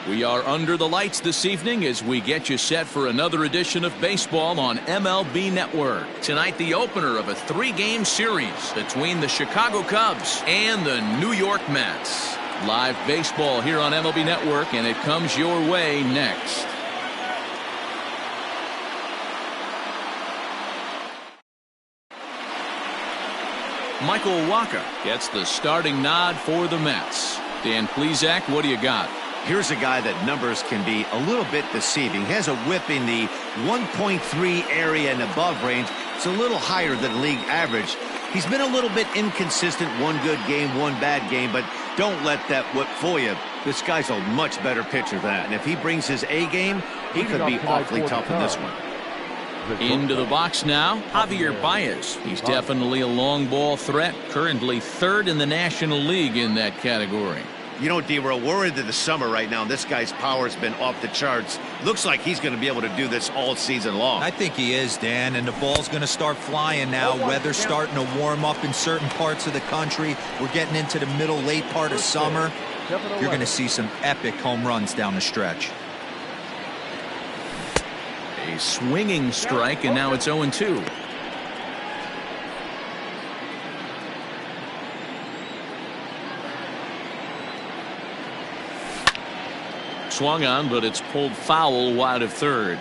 We are under the lights this evening as we get you set for another edition of baseball on MLB Network. Tonight, the opener of a 3-game series between the Chicago Cubs and the New York Mets. Live baseball here on MLB Network, and it comes your way next. Michael Wacha gets the starting nod for the Mets. Dan Plesac, what do you got? Here's a guy that numbers can be a little bit deceiving. He has a whip in the 1.3 area and above range. It's a little higher than league average. He's been a little bit inconsistent. One good game, one bad game, but don't let that whip fool you. This guy's a much better pitcher than that. And if he brings his A game, he could be awfully tough in this one. Into the box now, Javier Baez. He's definitely a long ball threat, currently 3rd in the National League in that category. You know, D-Roll, we're into the summer right now. This guy's power's been off the charts. Looks like he's going to be able to do this all season long. I think he is, Dan, and the ball's going to start flying now. Weather's starting to warm up in certain parts of the country. We're getting into the middle, late part of summer. You're going to see some epic home runs down the stretch. A swinging strike, and now it's 0-2. Swung on, but it's pulled foul wide of third.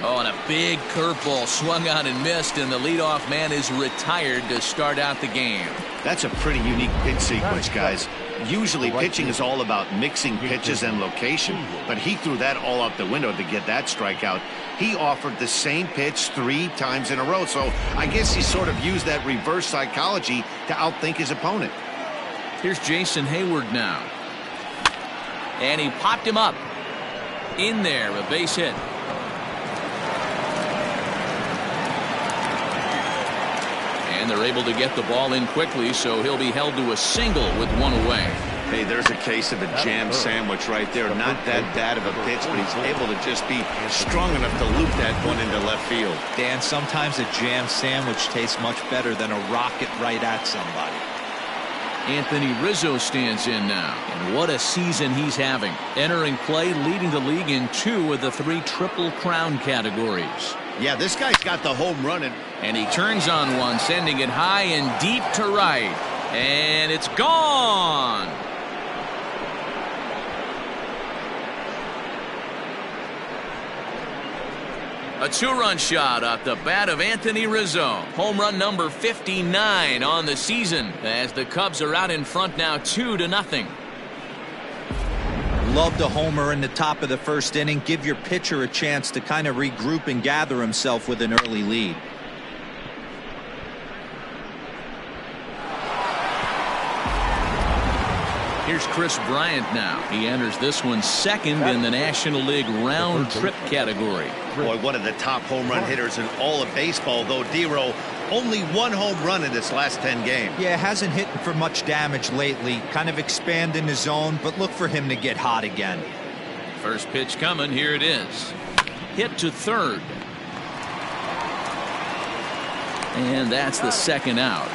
Oh, and a big curveball swung on and missed, and the leadoff man is retired to start out the game. That's a pretty unique pitch sequence, guys. Usually pitching is all about mixing pitches and location, but he threw that all out the window to get that strikeout. He offered the same pitch 3 times in a row, so I guess he sort of used that reverse psychology to outthink his opponent. Here's Jason Hayward now. And he popped him up. In there, a base hit. And they're able to get the ball in quickly, so he'll be held to a single with 1 away. Hey, there's a case of a jam sandwich right there. Not that bad of a pitch, but he's able to just be strong enough to loop that one into left field. Dan, sometimes a jam sandwich tastes much better than a rocket right at somebody. Anthony Rizzo stands in now, and what a season he's having. Entering play, leading the league in 2 of the 3 Triple Crown categories. Yeah, this guy's got the home run. And he turns on one, sending it high and deep to right. And it's gone. A 2-run shot off the bat of Anthony Rizzo. Home run number 59 on the season as the Cubs are out in front now 2-0. Love the homer in the top of the first inning. Give your pitcher a chance to kind of regroup and gather himself with an early lead. Here's Chris Bryant now. He enters this one 2nd in the National League round trip category. Boy, one of the top home run hitters in all of baseball, though, D-Roll, only 1 home run in this last 10 games. Yeah, hasn't hit for much damage lately. Kind of expanding the zone, but look for him to get hot again. First pitch coming. Here it is. Hit to third. And that's the 2nd out.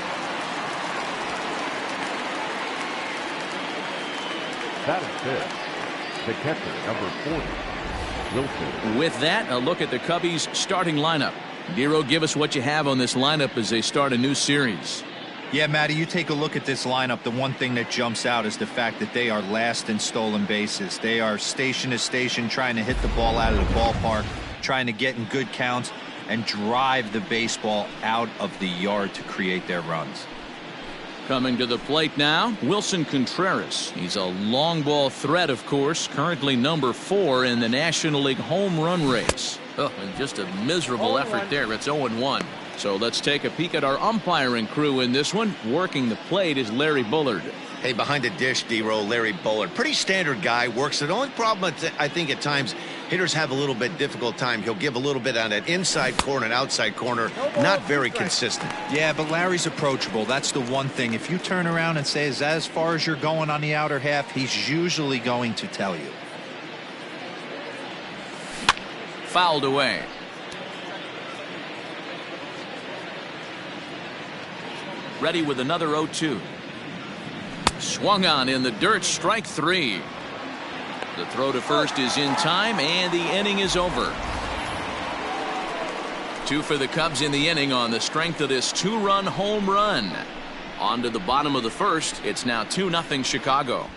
Batting 5th, the catcher, number 40, Wilson. With that, a look at the Cubbies' starting lineup. Dero, give us what you have on this lineup as they start a new series. Yeah, Matty, you take a look at this lineup. The one thing that jumps out is the fact that they are last in stolen bases. They are station to station trying to hit the ball out of the ballpark, trying to get in good counts and drive the baseball out of the yard to create their runs. Coming to the plate now, Wilson Contreras. He's a long ball threat, of course, currently number 4 in the National League home run race. Oh, and just a miserable effort there. It's 0-1. So let's take a peek at our umpiring crew in this one. Working the plate is Larry Bullard. Hey, behind the dish, D-Roll, Larry Bullard. Pretty standard guy, works it. The only problem, I think, at times, hitters have a little bit difficult time. He'll give a little bit on that inside corner and outside corner. Not very consistent. Yeah, but Larry's approachable. That's the one thing. If you turn around and say, is that as far as you're going on the outer half, he's usually going to tell you. Fouled away. Ready with another 0-2. Swung on in the dirt, strike 3. The throw to first is in time, and the inning is over. 2 for the Cubs in the inning on the strength of this 2-run home run. On to the bottom of the first. It's now 2-0 Chicago.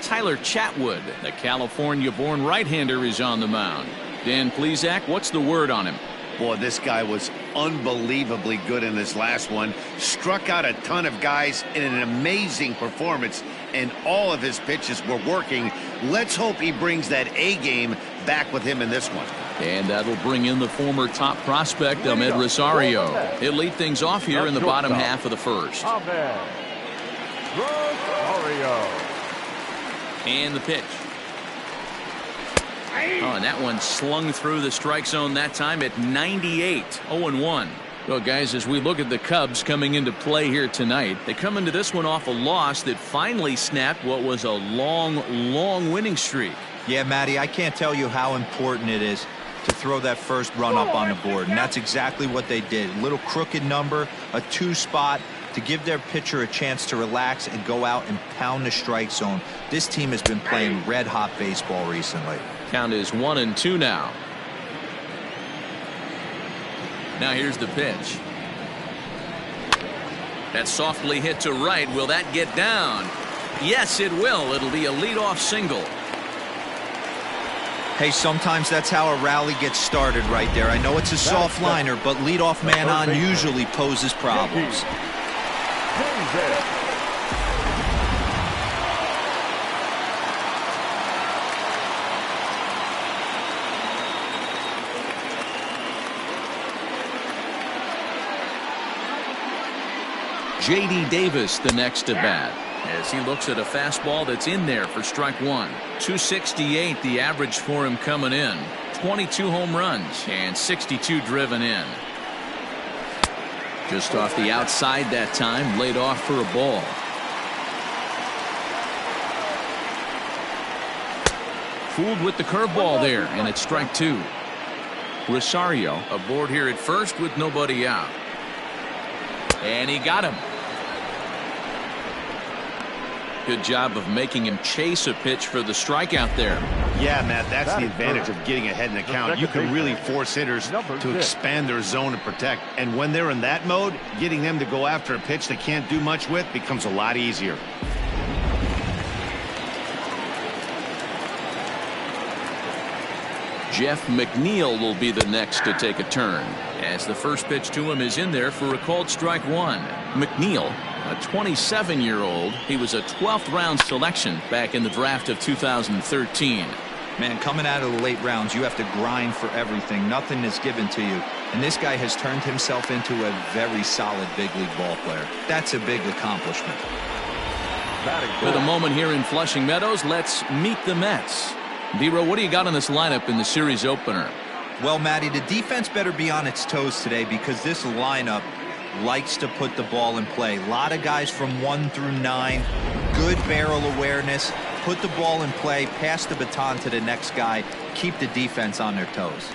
Tyler Chatwood, the California-born right-hander, is on the mound. Dan Plesac, what's the word on him? Boy, this guy was unbelievably good in this last one. Struck out a ton of guys in an amazing performance, and all of his pitches were working. Let's hope he brings that A game back with him in this one. And that'll bring in the former top prospect, Ahmed Rosario. He'll lead things off here in the bottom half of the first. Ahmed Rosario. And the pitch. Oh, and that one slung through the strike zone that time at 98. 0-1. Well, guys, as we look at the Cubs coming into play here tonight, they come into this one off a loss that finally snapped what was a long winning streak. Yeah, Matty, I can't tell you how important it is to throw that first run up on the board, and that's exactly what they did. A little crooked number, a 2 spot, to give their pitcher a chance to relax and go out and pound the strike zone. This team has been playing red-hot baseball recently. Count is 1-2 now. Now here's the pitch. That's softly hit to right. Will that get down? Yes, it will. It'll be a leadoff single. Hey, sometimes that's how a rally gets started right there. I know it's a soft liner, but leadoff man on usually poses problems. J.D. Davis the next to bat as he looks at a fastball that's in there for strike 1. 268 the average for him coming in. 22 home runs and 62 driven in. Just off the outside that time, laid off for a ball. Fooled with the curveball there, and it's strike 2. Rosario aboard here at first with nobody out. And he got him. Good job of making him chase a pitch for the strikeout there. Yeah, Matt, that's the advantage of getting ahead in the count. You can really force hitters to expand their zone and protect. And when they're in that mode, getting them to go after a pitch they can't do much with becomes a lot easier. Jeff McNeil will be the next to take a turn, as the first pitch to him is in there for a called strike 1. McNeil, a 27-year-old, he was a 12th round selection back in the draft of 2013. Man, coming out of the late rounds, you have to grind for everything. Nothing is given to you. And this guy has turned himself into a very solid big league ball player. That's a big accomplishment. For the moment here in Flushing Meadows, let's meet the Mets. D-Row, what do you got on this lineup in the series opener? Well, Matty, the defense better be on its toes today because this lineup likes to put the ball in play. A lot of guys from 1 through 9. Good barrel awareness. Put the ball in play. Pass the baton to the next guy. Keep the defense on their toes.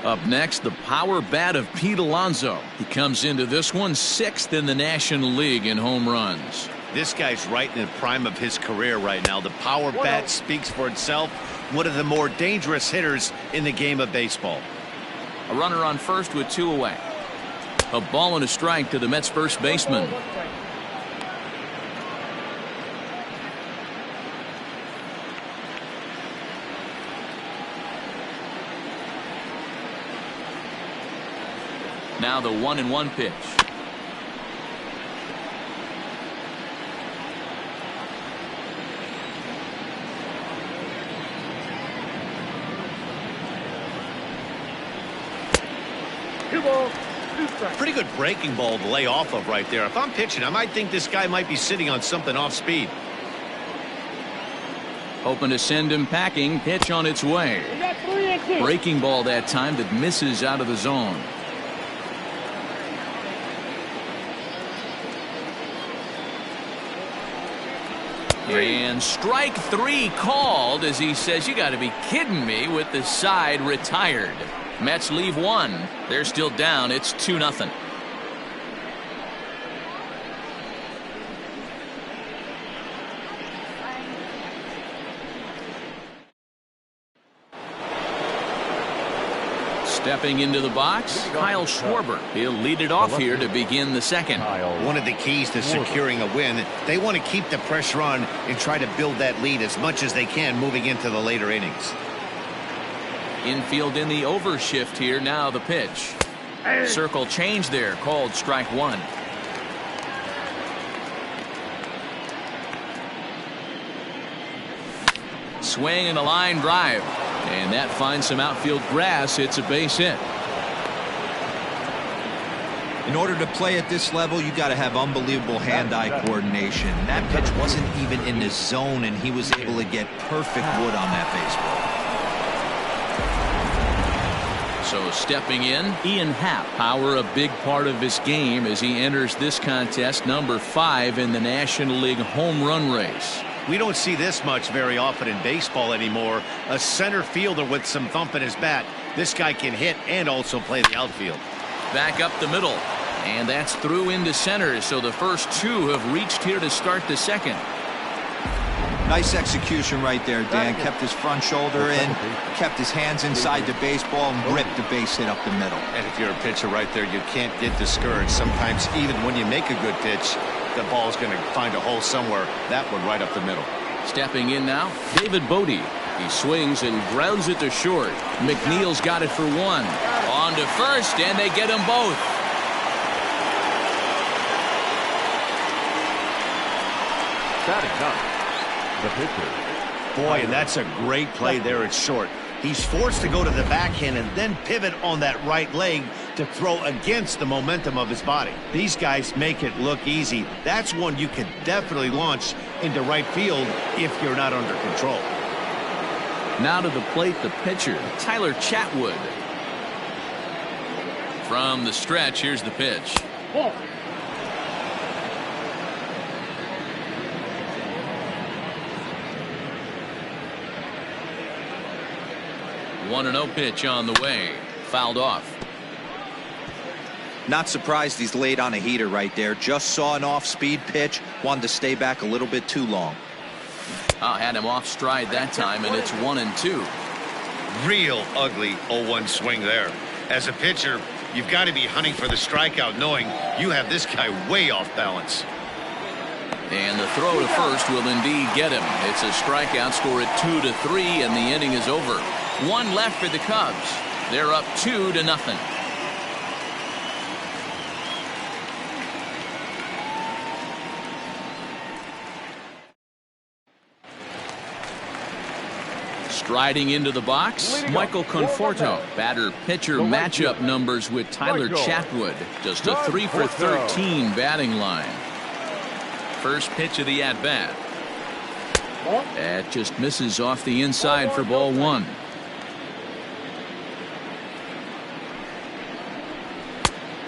Up next, the power bat of Pete Alonso. He comes into this one 6th in the National League in home runs. This guy's right in the prime of his career right now. The power bat speaks for itself. One of the more dangerous hitters in the game of baseball. A runner on first with 2 away. A ball and a strike to the Mets first baseman. Now the 1-1 pitch. Pretty good breaking ball to lay off of right there. If I'm pitching, I might think this guy might be sitting on something off speed. Hoping to send him packing. Pitch on its way. Breaking ball that time that misses out of the zone. And strike 3 called as he says, you got to be kidding me, with the side retired. Mets leave 1. They're still down. It's 2-0. Stepping into the box, Kyle Schwarber. He'll lead it off here to begin the second. One of the keys to securing a win, they want to keep the pressure on and try to build that lead as much as they can moving into the later innings. Infield in the overshift here. Now the pitch. Circle change there, called strike one. Swing and a line drive. And that finds some outfield grass. It's a base hit. In order to play at this level, you got to have unbelievable hand-eye coordination. That pitch wasn't even in the zone, and he was able to get perfect wood on that baseball. So stepping in, Ian Happ. Power a big part of his game as he enters this contest, number 5 in the National League home run race. We don't see this much very often in baseball anymore. A center fielder with some thump in his bat. This guy can hit and also play the outfield. Back up the middle. And that's through into center. So the first two have reached here to start the second. Nice execution right there, Dan. Kept his front shoulder in, kept his hands inside the baseball, and ripped the base hit up the middle. And if you're a pitcher right there, you can't get discouraged. Sometimes even when you make a good pitch, the ball's going to find a hole somewhere. That one right up the middle. Stepping in now, David Bodie. He swings and grounds it to short. McNeil's got it for one. On to first, and they get them both. Batting up, the pitcher. Boy, and that's a great play there at short. He's forced to go to the backhand and then pivot on that right leg to throw against the momentum of his body. These guys make it look easy. That's one you can definitely launch into right field if you're not under control. Now to the plate, the pitcher, Tyler Chatwood. From the stretch, here's the pitch. 1-0 pitch on the way. Fouled off. Not surprised he's laid on a heater right there. Just saw an off-speed pitch. Wanted to stay back a little bit too long. Had him off stride that time, and it's 1-2. Real ugly 0-1 swing there. As a pitcher, you've got to be hunting for the strikeout, knowing you have this guy way off balance. And the throw to first will indeed get him. It's a strikeout, score at 2-3, and the inning is over. One left for the Cubs. They're up 2-0. Striding into the box, Michael Conforto. Batter-pitcher matchup numbers with Tyler Chatwood. Just a 3-for-13 batting line. First pitch of the at-bat. That just misses off the inside for ball one.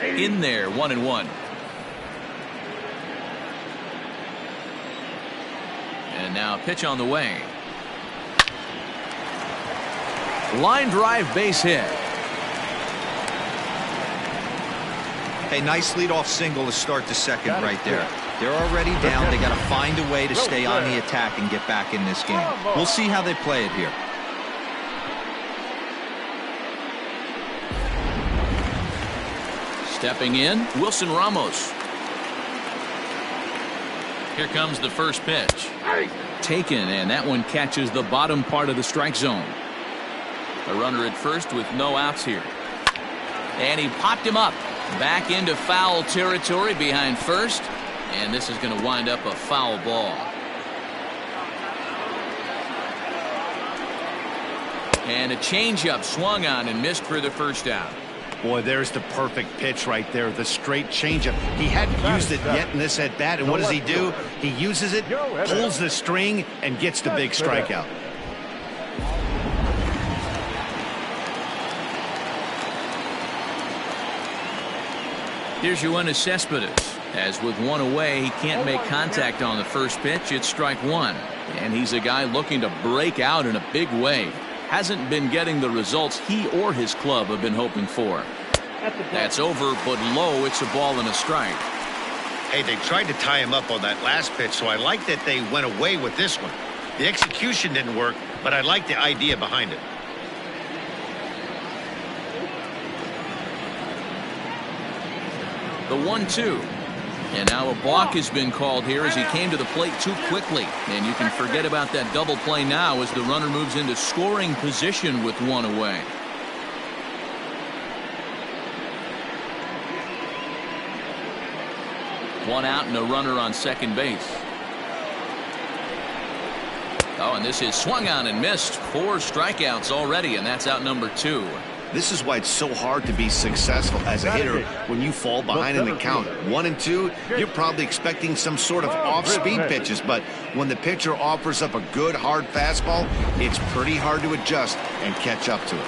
In there, 1-1. And now pitch on the way. Line drive, base hit. Hey, nice leadoff single to start the second right there. They're already down. They got to find a way to stay on the attack and get back in this game. We'll see how they play it here. Stepping in, Wilson Ramos. Here comes the first pitch. Taken, and that one catches the bottom part of the strike zone. A runner at first with no outs here. And he popped him up. Back into foul territory behind first. And this is going to wind up a foul ball. And a changeup swung on and missed for the first out. Boy, there's the perfect pitch right there. The straight changeup. He hadn't used it yet in this at bat. And what does he do? He uses it, pulls the string, and gets the big strikeout. Here's Yoenis Cespedes. As with one away, he can't make contact on the first pitch. It's strike one. And he's a guy looking to break out in a big way. Hasn't been getting the results he or his club have been hoping for. That's over, but low. It's a ball and a strike. Hey, they tried to tie him up on that last pitch, so I like that they went away with this one. The execution didn't work, but I like the idea behind it. The 1-2. And now a balk has been called here as he came to the plate too quickly. And you can forget about that double play now as the runner moves into scoring position with one away. One out and a runner on second base. Oh, and this is swung on and missed. 4 strikeouts already, and that's out number 2. This is why it's so hard to be successful as a hitter when you fall behind in the count. 1 and 2, you're probably expecting some sort of off-speed pitches, but when the pitcher offers up a good hard fastball, it's pretty hard to adjust and catch up to it.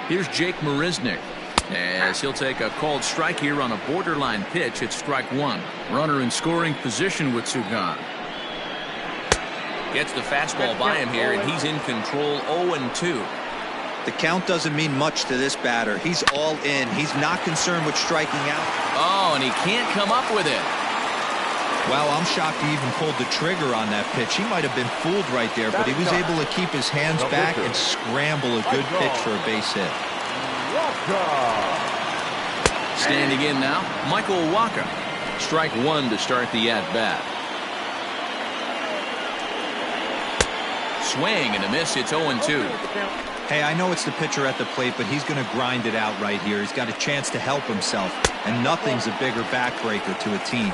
Here's Jake Marisnick as he'll take a called strike here on a borderline pitch at strike 1. Runner in scoring position with Sugan. Gets the fastball by him here, and he's in control. 0-2. The count doesn't mean much to this batter. He's all in. He's not concerned with striking out. Oh, and he can't come up with it. Well, I'm shocked he even pulled the trigger on that pitch. He might have been fooled right there, but he was able to keep his hands back and scramble a good pitch for a base hit. Standing in now, Michael Wacha. Strike 1 to start the at-bat. Swing and a miss. It's 0-2. Hey, I know it's the pitcher at the plate, but he's going to grind it out right here. He's got a chance to help himself, and nothing's a bigger backbreaker to a team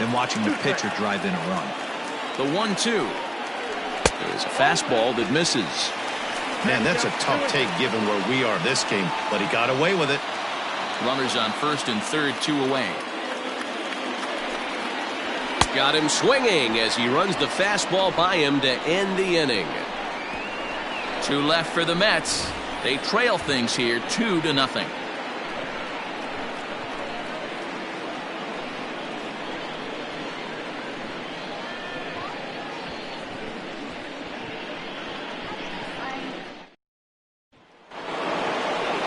than watching the pitcher drive in a run. The 1-2. There's a fastball that misses. Man, that's a tough take given where we are this game, but he got away with it. Runners on first and third, 2 away. Got him swinging as he runs the fastball by him to end the inning. 2 left for the Mets. They trail things here 2-0.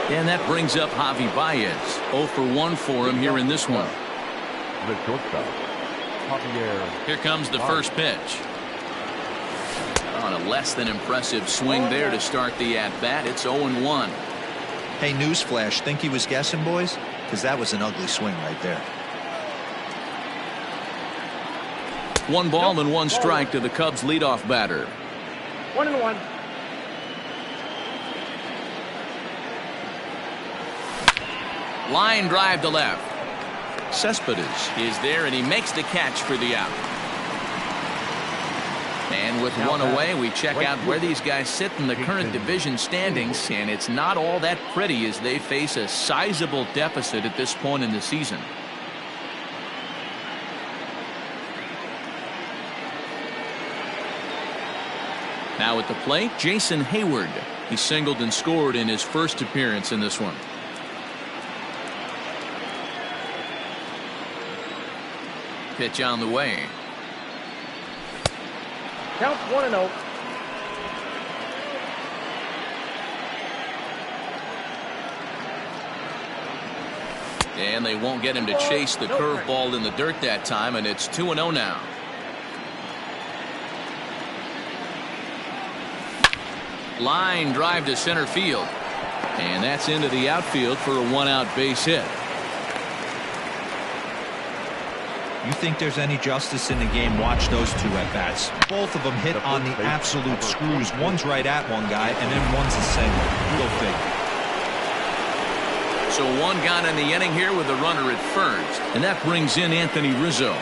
And that brings up Javi Baez. 0 for 1 for him here in this one. The shortstop, Javier. Here comes the first pitch. On a less than impressive swing there to start the at-bat. It's 0-1. Hey, newsflash, think he was guessing, boys? Because that was an ugly swing right there. 1 ball and 1 strike to the Cubs leadoff batter. 1-1. Line drive to left. Cespedes is there, and he makes the catch for the out. And with 1 away, we check out where these guys sit in the current division standings, and it's not all that pretty as they face a sizable deficit at this point in the season. Now at the plate, Jason Hayward. He singled and scored in his first appearance in this one. Pitch on the way. Count 1-0. And they won't get him to chase the curveball in the dirt that time, and it's 2-0 now. Line drive to center field. And that's into the outfield for a 1-out base hit. You think there's any justice in the game? Watch those 2 at-bats. Both of them hit on the absolute screws. One's right at one guy, and then one's a single. Go figure. So 1 gone in the inning here with a runner at first. And that brings in Anthony Rizzo.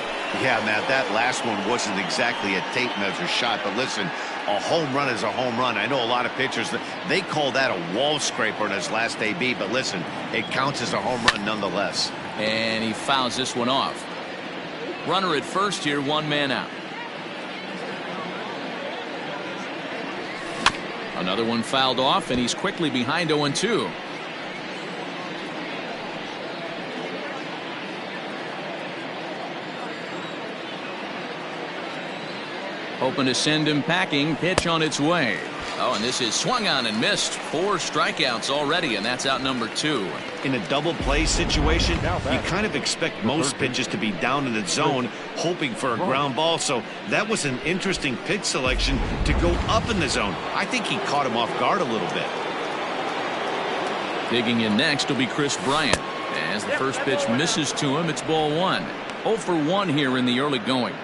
Yeah, Matt, that last one wasn't exactly a tape measure shot, but listen, a home run is a home run. I know a lot of pitchers, they call that a wall scraper in his last AB, but listen, it counts as a home run nonetheless. And he fouls this one off. Runner at first here, 1 man out. Another one fouled off, and he's quickly behind 0-2. Hoping to send him packing. Pitch on its way. Oh, and this is swung on and missed. 4 strikeouts already, and that's out number 2. In a double play situation, Now you back. kind of expect most pitches to be down in the zone, hoping for a ground ball. So that was an interesting pitch selection to go up in the zone. I think he caught him off guard a little bit. Digging in next will be Chris Bryant. As the first pitch misses to him, it's ball 1. 0 for 1 here in the early going.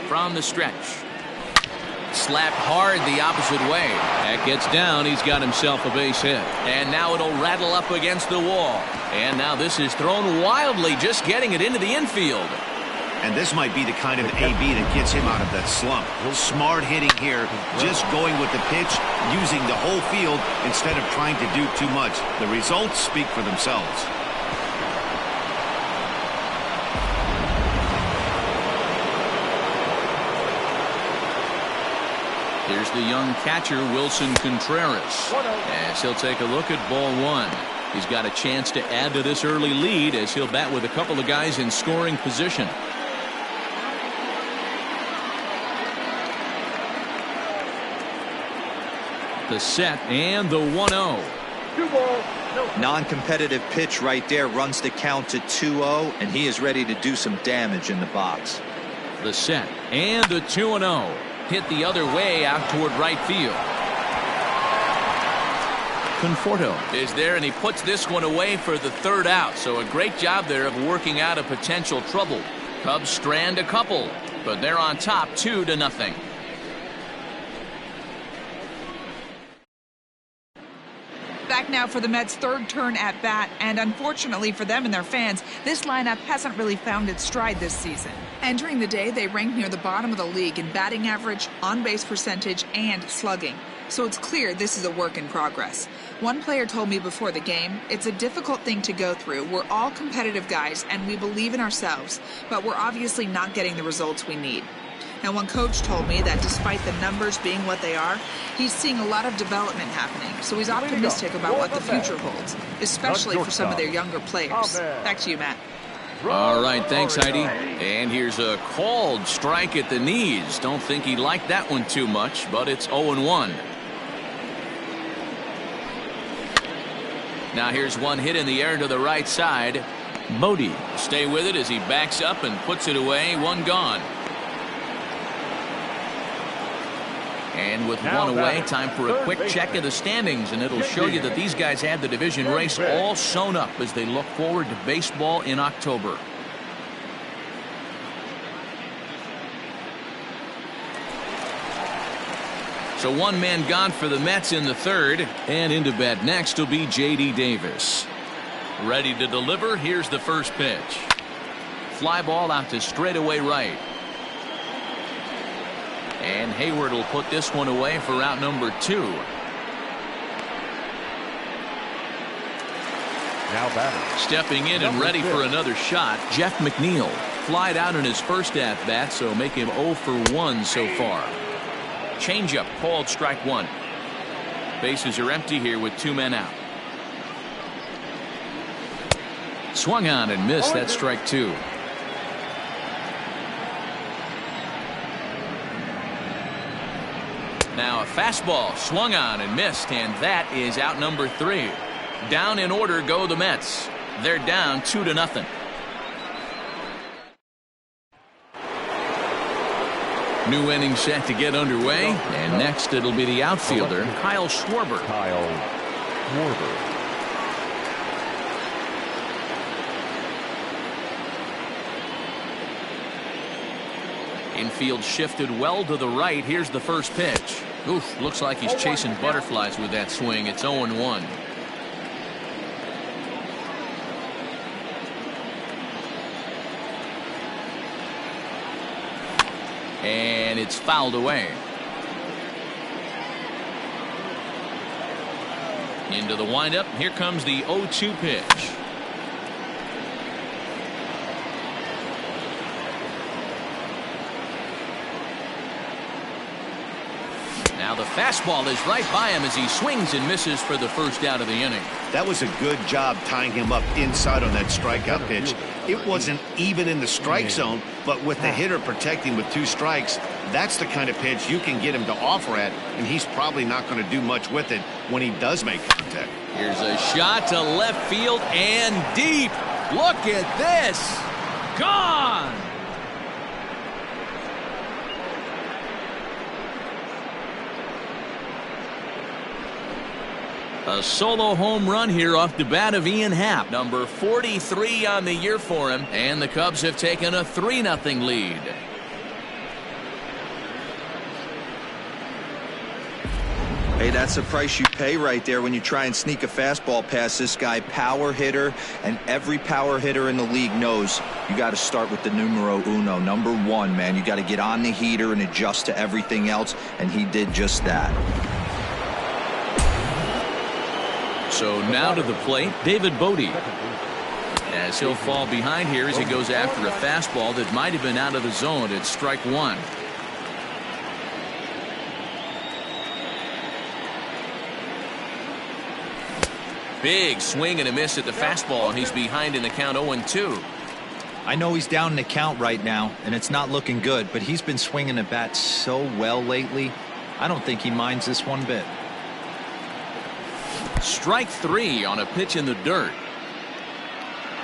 From the stretch. Slapped hard the opposite way. That gets down. He's got himself a base hit. And now it'll rattle up against the wall. And now this is thrown wildly, just getting it into the infield. And this might be the kind of AB that gets him out of that slump. Smart hitting here, just going with the pitch, using the whole field instead of trying to do too much. The results speak for themselves. Here's the young catcher, Wilson Contreras, as he'll take a look at ball 1. He's got a chance to add to this early lead as he'll bat with a couple of guys in scoring position. The set and the 1-0. 2 balls, no. Non-competitive pitch right there, runs the count to 2-0, and he is ready to do some damage in the box. The set and the 2-0. Hit the other way out toward right field. Conforto is there, and he puts this one away for the 3rd out. So a great job there of working out a potential trouble. Cubs strand a couple, but they're on top 2-0. Back now for the Mets' 3rd turn at bat, and unfortunately for them and their fans, this lineup hasn't really found its stride this season. Entering the day, they ranked near the bottom of the league in batting average, on-base percentage, and slugging. So it's clear this is a work in progress. One player told me before the game, it's a difficult thing to go through. We're all competitive guys, and we believe in ourselves, but we're obviously not getting the results we need. Now, one coach told me that despite the numbers being what they are, he's seeing a lot of development happening. So he's optimistic about what the future holds, especially for some of their younger players. Back to you, Matt. All right, thanks, Heidi. And here's a called strike at the knees. Don't think he liked that one too much, but it's 0-1. Now here's one hit in the air to the right side. Bodie stay with it as he backs up and puts it away. 1 gone. And with 1 away, time for a quick check of the standings, and it'll show you that these guys have the division race all sewn up as they look forward to baseball in October. So 1 man gone for the Mets in the 3rd, and into bat next will be J.D. Davis. Ready to deliver. Here's the first pitch. Fly ball out to straightaway right. And Hayward will put this one away for out number 2. Now batter. Stepping in and ready for another shot, Jeff McNeil. Flied out in his first at-bat, so make him 0 for 1 so far. Changeup called strike 1. Bases are empty here with 2 men out. Swung on and missed. That's strike 2. Now a fastball swung on and missed, and that is out number 3. Down in order go the Mets. They're down 2-0. New inning set to get underway, and next it'll be the outfielder, Kyle Schwarber. Kyle Schwarber. Infield shifted well to the right. Here's the first pitch. Oof, looks like he's chasing butterflies with that swing. It's 0-1. And it's fouled away. Into the windup. Here comes the 0-2 pitch. Now the fastball is right by him as he swings and misses for the first out of the inning. That was a good job tying him up inside on that strikeout pitch. It wasn't even in the strike zone, but with the hitter protecting with 2 strikes, that's the kind of pitch you can get him to offer at, and he's probably not going to do much with it when he does make contact. Here's a shot to left field and deep. Look at this. Gone. A solo home run here off the bat of Ian Happ. Number 43 on the year for him. And the Cubs have taken a 3-0 lead. Hey, that's the price you pay right there when you try and sneak a fastball past this guy. Power hitter, and every power hitter in the league knows you got to start with the numero uno, number 1, man. You got to get on the heater and adjust to everything else, and he did just that. So now to the plate, David Bodie. As he'll fall behind here as he goes after a fastball that might have been out of the zone at strike 1. Big swing and a miss at the fastball, and he's behind in the count 0-2. I know he's down in the count right now, and it's not looking good, but he's been swinging the bat so well lately. I don't think he minds this one bit. Strike 3 on a pitch in the dirt.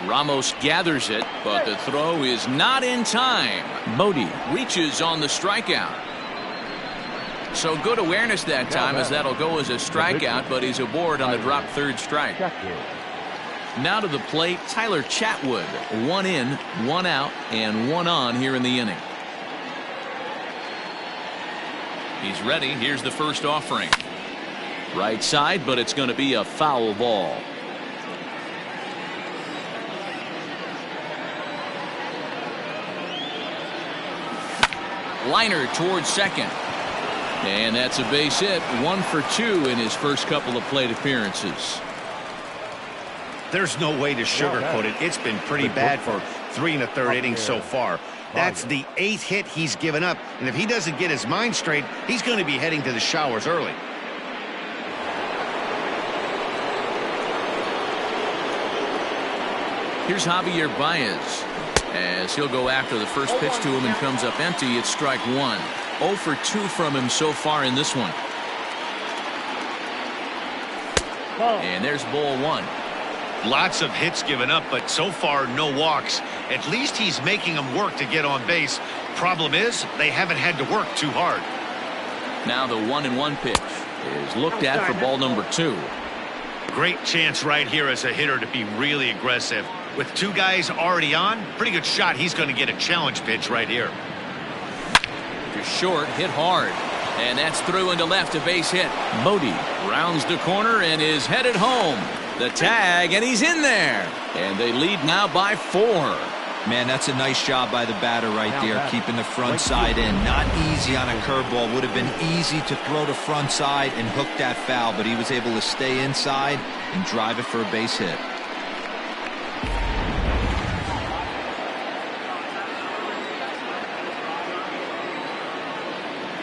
Ramos gathers it, but the throw is not in time. Bodie reaches on the strikeout. So good awareness that time, as that'll go as a strikeout, but he's aboard on the drop third strike. Now to the plate, Tyler Chatwood. 1 in, 1 out, and 1 on here in the inning. He's ready. Here's the first offering. Right side, but it's going to be a foul ball. Liner towards second. And that's a base hit. 1 for 2 in his first couple of plate appearances. There's no way to sugarcoat it. It's been pretty bad for 3 1/3 innings so far. That's the 8th hit he's given up, and if he doesn't get his mind straight, he's going to be heading to the showers early. Here's Javier Baez as he'll go after the first pitch to him and comes up empty. It's strike 1. 0 for 2 from him so far in this one. And there's ball 1. Lots of hits given up, but so far no walks. At least he's making them work to get on base. Problem is, they haven't had to work too hard. Now the 1-1 pitch is looked at for ball number 2. Great chance right here as a hitter to be really aggressive. With 2 guys already on, pretty good shot. He's going to get a challenge pitch right here. Just short, hit hard. And that's through into left, a base hit. Bodie rounds the corner and is headed home. The tag, and he's in there. And they lead now by 4. Man, that's a nice job by the batter right there, keeping the front side in. Not easy on a curveball. Would have been easy to throw the front side and hook that foul, but he was able to stay inside and drive it for a base hit.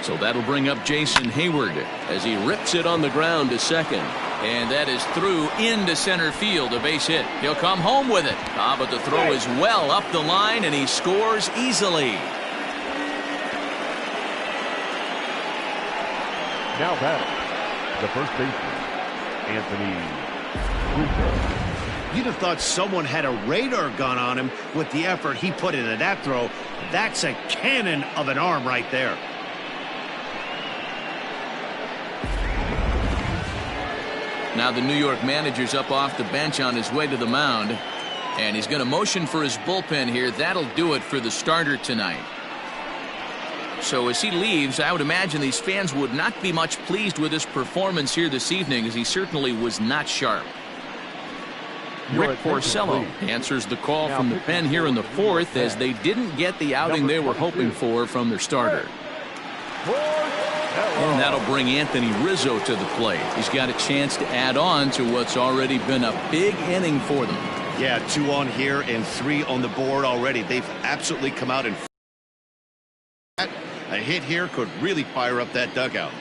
So that'll bring up Jason Hayward as he rips it on the ground to second. And that is through into center field, a base hit. He'll come home with it. But the throw is well up the line, and he scores easily. Now batting, the first baseman, Anthony Rizzo. You'd have thought someone had a radar gun on him with the effort he put into that throw. That's a cannon of an arm right there. Now the New York manager's up off the bench on his way to the mound. And he's going to motion for his bullpen here. That'll do it for the starter tonight. So as he leaves, I would imagine these fans would not be much pleased with his performance here this evening, as he certainly was not sharp. Rick Porcello answers the call from the pen here in the 4th, as they didn't get the outing they were hoping for from their starter. And that'll bring Anthony Rizzo to the plate. He's got a chance to add on to what's already been a big inning for them. Yeah, 2 on here and 3 on the board already. They've absolutely come out and a hit here could really fire up that dugout.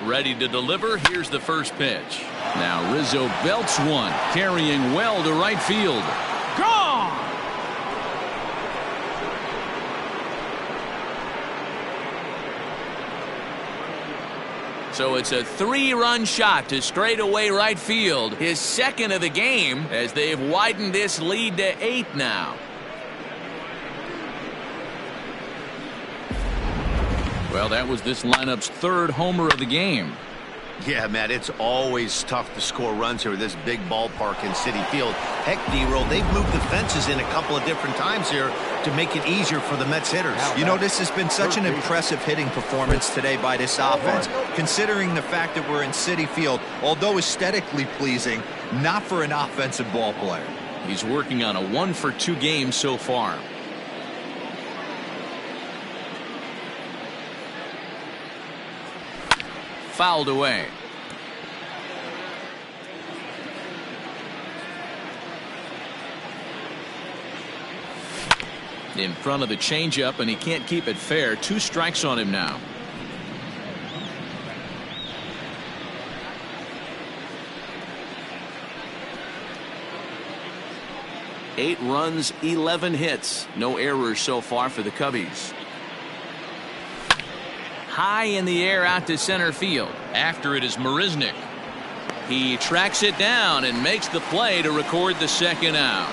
Ready to deliver. Here's the first pitch. Now Rizzo belts one, carrying well to right field. Gone! So it's a 3-run shot to straightaway right field. His second of the game as they've widened this lead to 8 now. Well, that was this lineup's 3rd homer of the game. Yeah, Matt, it's always tough to score runs here with this big ballpark in Citi Field. Heck, D-Roll, they've moved the fences in a couple of different times here to make it easier for the Mets hitters. You know, this has been such an impressive hitting performance today by this offense, considering the fact that we're in Citi Field, although aesthetically pleasing, not for an offensive ball player. He's working on a 1-for-2 game so far. Fouled away. In front of the changeup, and he can't keep it fair. 2 strikes on him now. Eight runs, 11 hits. No errors so far for the Cubbies. High in the air out to center field. After it is Marisnick. He tracks it down and makes the play to record the second out.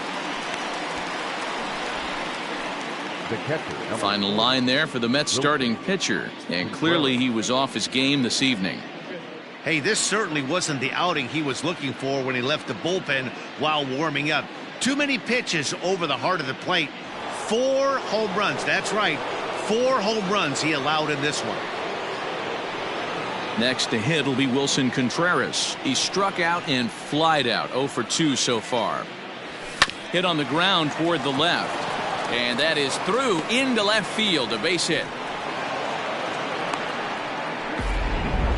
The catcher. Final line there for the Mets starting pitcher, and clearly he was off his game this evening. Hey, this certainly wasn't the outing he was looking for when he left the bullpen while warming up. Too many pitches over the heart of the plate. 4 home runs. That's right. 4 home runs he allowed in this one. Next to hit will be Wilson Contreras. He struck out and flied out. 0 for 2 so far. Hit on the ground toward the left. And that is through into left field. A base hit.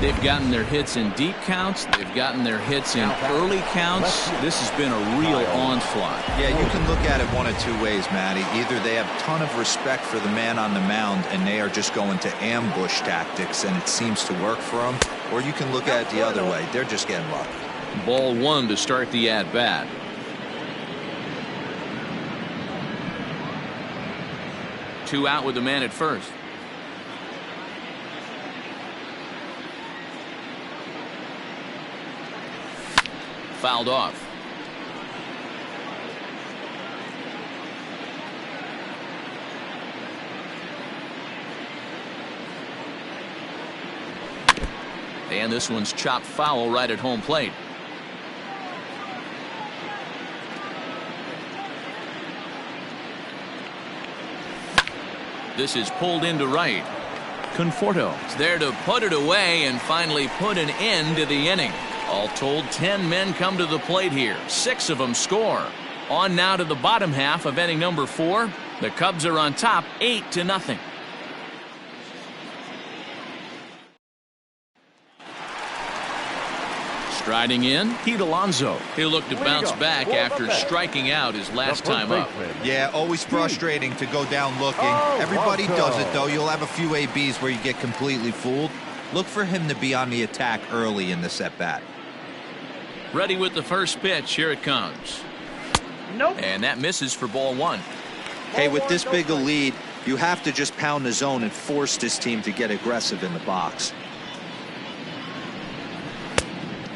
They've gotten their hits in deep counts. They've gotten their hits in early counts. This has been a real onslaught. Yeah, you can look at it one of 2 ways, Matty. Either they have a ton of respect for the man on the mound and they are just going to ambush tactics and it seems to work for them, or you can look at it the other way. They're just getting lucky. Ball 1 to start the at-bat. Two out with the man at first. Fouled off. And this one's chopped foul right at home plate. This is pulled into right. Conforto is there to put it away and finally put an end to the inning. All told, 10 men come to the plate here. 6 of them score. On now to the bottom half of inning number 4. The Cubs are on top 8-0. Striding in, Pete Alonso. He'll look to bounce back after striking out his last time up. Yeah, always frustrating to go down looking. Everybody does it, though. You'll have a few ABs where you get completely fooled. Look for him to be on the attack early in this at-bat. Ready with the first pitch. Here it comes. Nope. And that misses for ball 1. Hey, with this big a lead, you have to just pound the zone and force this team to get aggressive in the box.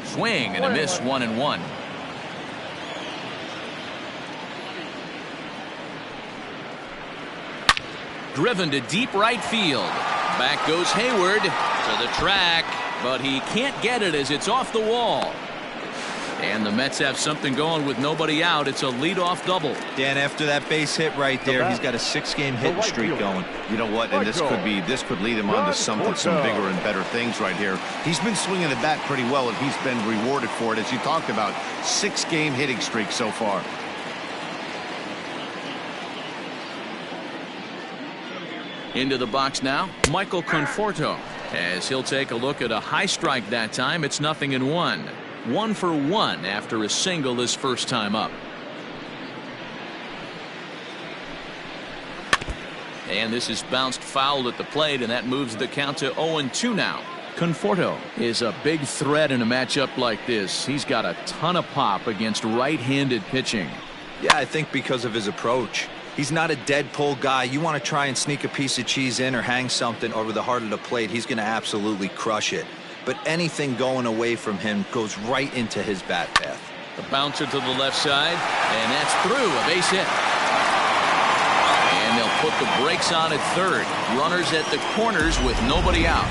Swing and a miss, 1-1. Driven to deep right field. Back goes Hayward to the track, but he can't get it as it's off the wall. And the Mets have something going with nobody out. It's a leadoff double. Dan, after that base hit right there, he's got a 6-game hitting streak going. You know what? And this could lead him on to some bigger and better things right here. He's been swinging the bat pretty well, and he's been rewarded for it, as you talked about. 6-game hitting streak so far. Into the box now, Michael Conforto, as he'll take a look at a high strike that time. It's 0-1. 1 for 1 after a single his first time up. And this is bounced foul at the plate, and that moves the count to 0-2 now. Conforto is a big threat in a matchup like this. He's got a ton of pop against right-handed pitching. Yeah, I think because of his approach. He's not a dead pull guy. You want to try and sneak a piece of cheese in or hang something over the heart of the plate, he's going to absolutely crush it. But anything going away from him goes right into his bat path. The bouncer to the left side, and that's through. A base hit. And they'll put the brakes on at third. Runners at the corners with nobody out.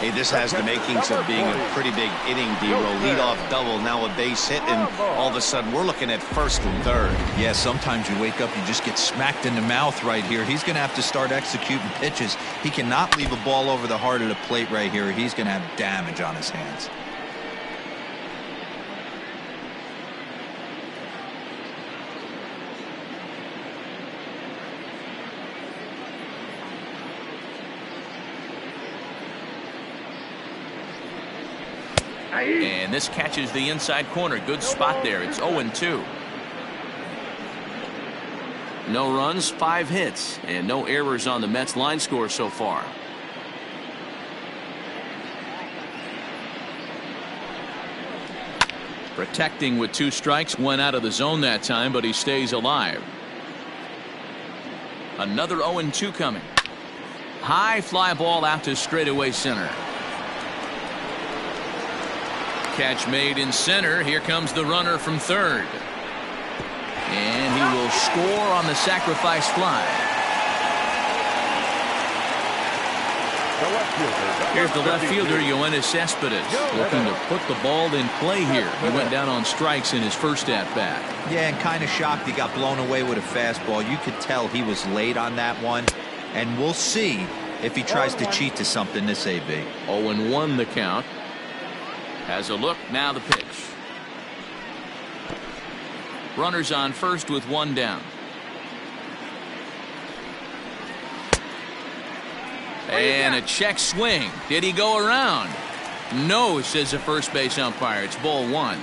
Hey, this has the makings of being a pretty big inning, D-Roll. Leadoff double, now a base hit, and all of a sudden we're looking at first and third. Yeah, sometimes you wake up, you just get smacked in the mouth right here. He's going to have to start executing pitches. He cannot leave a ball over the heart of the plate right here. He's going to have damage on his hands. And this catches the inside corner. Good spot there. It's 0-2. No runs, 5 hits, and no errors on the Mets line score so far. Protecting with 2 strikes, went out of the zone that time, but he stays alive. Another 0-2 coming. High fly ball out to straightaway center. Catch made in center. Here comes the runner from third. And he will score on the sacrifice fly. Here's the left fielder, Yoenis Cespedes, looking to put the ball in play here. He went down on strikes in his first at-bat. Yeah, and kind of shocked he got blown away with a fastball. You could tell he was late on that one. And we'll see if he tries to cheat to something this AB. 0-1 the count. Has a look, now the pitch. Runners on first with 1 down. And a check swing. Did he go around? No, says the first base umpire. It's ball 1.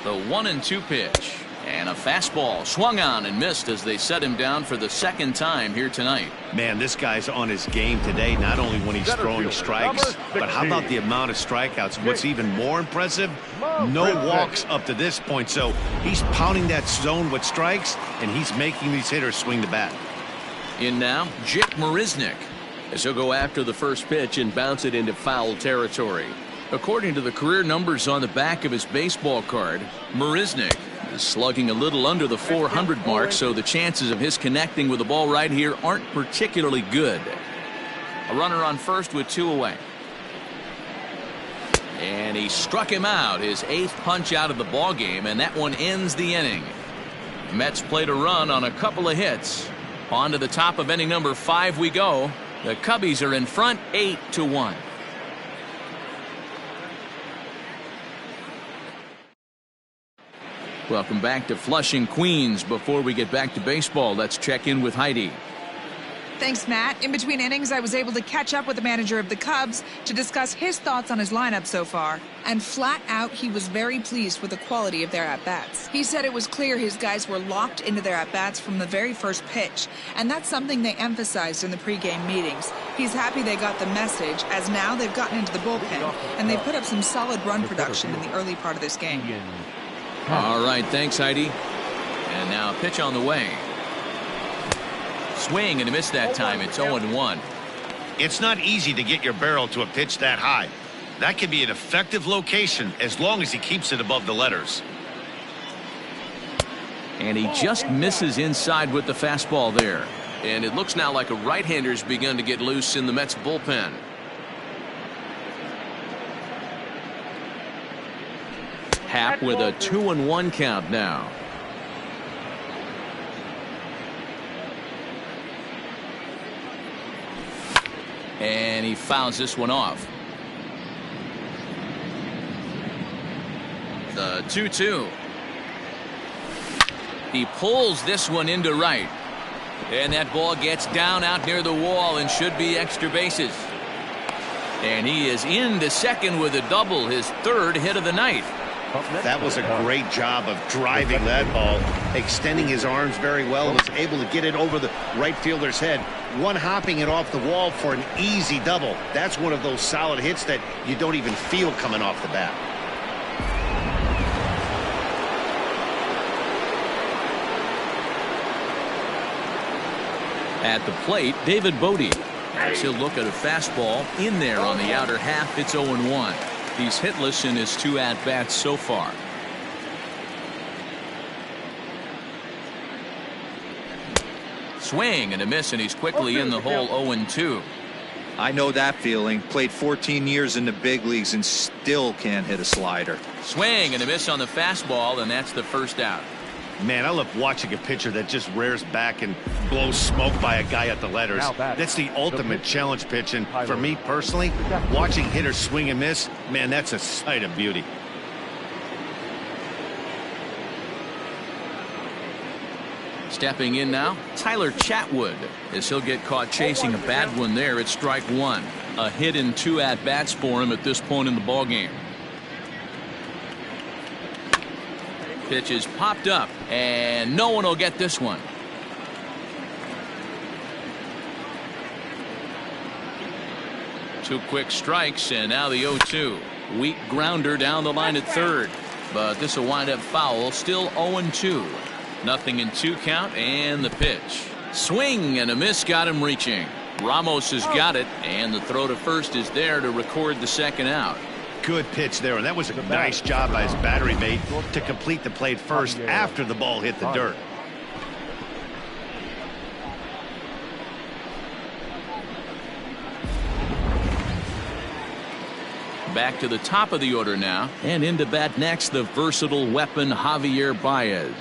The 1-2 pitch. And a fastball swung on and missed as they set him down for the 2nd time here tonight. Man, this guy's on his game today, not only when he's throwing strikes, but how about the amount of strikeouts? What's even more impressive, no walks up to this point. So he's pounding that zone with strikes, and he's making these hitters swing the bat. In now, Jake Marisnick, as he'll go after the first pitch and bounce it into foul territory. According to the career numbers on the back of his baseball card, Marisnick is slugging a little under the 400 mark, so the chances of his connecting with the ball right here aren't particularly good. A runner on first with 2 away. And he struck him out, his 8th punch out of the ball game, and that one ends the inning. Mets played a run on a couple of hits. On to the top of inning number 5 we go. The Cubbies are in front 8-1. Welcome back to Flushing, Queens. Before we get back to baseball, let's check in with Heidi. Thanks, Matt. In between innings, I was able to catch up with the manager of the Cubs to discuss his thoughts on his lineup so far. And flat out, he was very pleased with the quality of their at-bats. He said it was clear his guys were locked into their at-bats from the very first pitch. And that's something they emphasized in the pregame meetings. He's happy they got the message, as now they've gotten into the bullpen, and they put up some solid run production in the early part of this game. All right, thanks, Heidi. And now a pitch on the way. Swing and a miss that time. It's 0-1. It's not easy to get your barrel to a pitch that high. That can be an effective location as long as he keeps it above the letters. And he just misses inside with the fastball there. And it looks now like a right-hander's begun to get loose in the Mets bullpen. Happ with a 2-1 count now. And he fouls this one off. The 2-2. He pulls this one into right. And that ball gets down out near the wall and should be extra bases. And he is into second with a double, his 3rd hit of the night. That was a great job of driving that ball, extending his arms very well, and was able to get it over the right fielder's head, one hopping it off the wall for an easy double. That's one of those solid hits that you don't even feel coming off the bat. At the plate, David Bodie. As he'll look at a fastball in there on the outer half. It's 0-1. He's hitless in his 2 at-bats so far. Swing and a miss, and he's quickly in the hole. 0-2. I know that feeling. Played 14 years in the big leagues and still can't hit a slider. Swing and a miss on the fastball, and that's the first out. Man, I love watching a pitcher that just rears back and blows smoke by a guy at the letters. That's the ultimate challenge pitch, and for me personally, watching hitters swing and miss, man, that's a sight of beauty. Stepping in now, Tyler Chatwood, as he'll get caught chasing a bad one there. It's strike 1. A hit in 2 at-bats for him at this point in the ballgame. Pitch is popped up, and no one will get this one. Two quick strikes, and now the 0-2. Weak grounder down the line at third, but this will wind up foul. Still 0-2. Nothing in 2 count, and the pitch. Swing and a miss got him reaching. Ramos has got it, and the throw to first is there to record the second out. Good pitch there, and that was a nice job by his battery mate to complete the play first after the ball hit the dirt. Back to the top of the order now, and into bat next, the versatile weapon Javier Baez.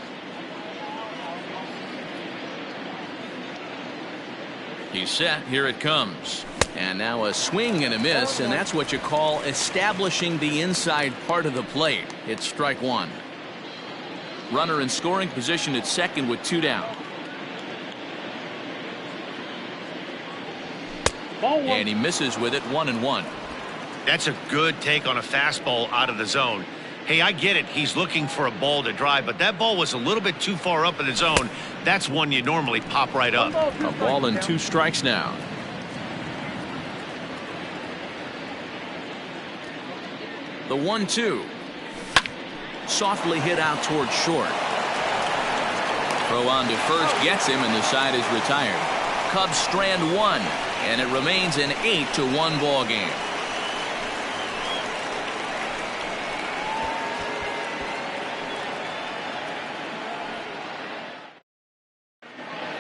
He's set. Here it comes. And now a swing and a miss, and that's what you call establishing the inside part of the plate. It's strike 1. Runner in scoring position at second with 2 down. And he misses with it. 1-1. That's a good take on a fastball out of the zone. Hey, I get it. He's looking for a ball to drive, but that ball was a little bit too far up in the zone. That's one you normally pop right up. A ball and 2 strikes now. The 1-2. Softly hit out towards short. Throw on to first gets him, and the side is retired. Cubs strand 1, and it remains an 8-1 ball game.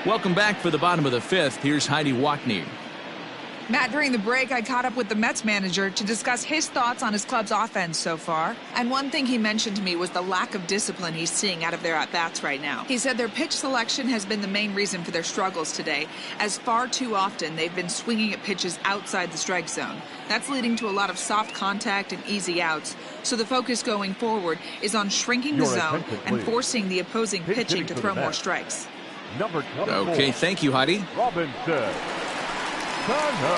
Welcome back for the bottom of the 5th. Here's Heidi Wackney. Matt, during the break, I caught up with the Mets manager to discuss his thoughts on his club's offense so far. And one thing he mentioned to me was the lack of discipline he's seeing out of their at-bats right now. He said their pitch selection has been the main reason for their struggles today, as far too often they've been swinging at pitches outside the strike zone. That's leading to a lot of soft contact and easy outs. So the focus going forward is on shrinking the zone and forcing the opposing pitching to throw more strikes. Okay, thank you, Heidi. Robinson Cano.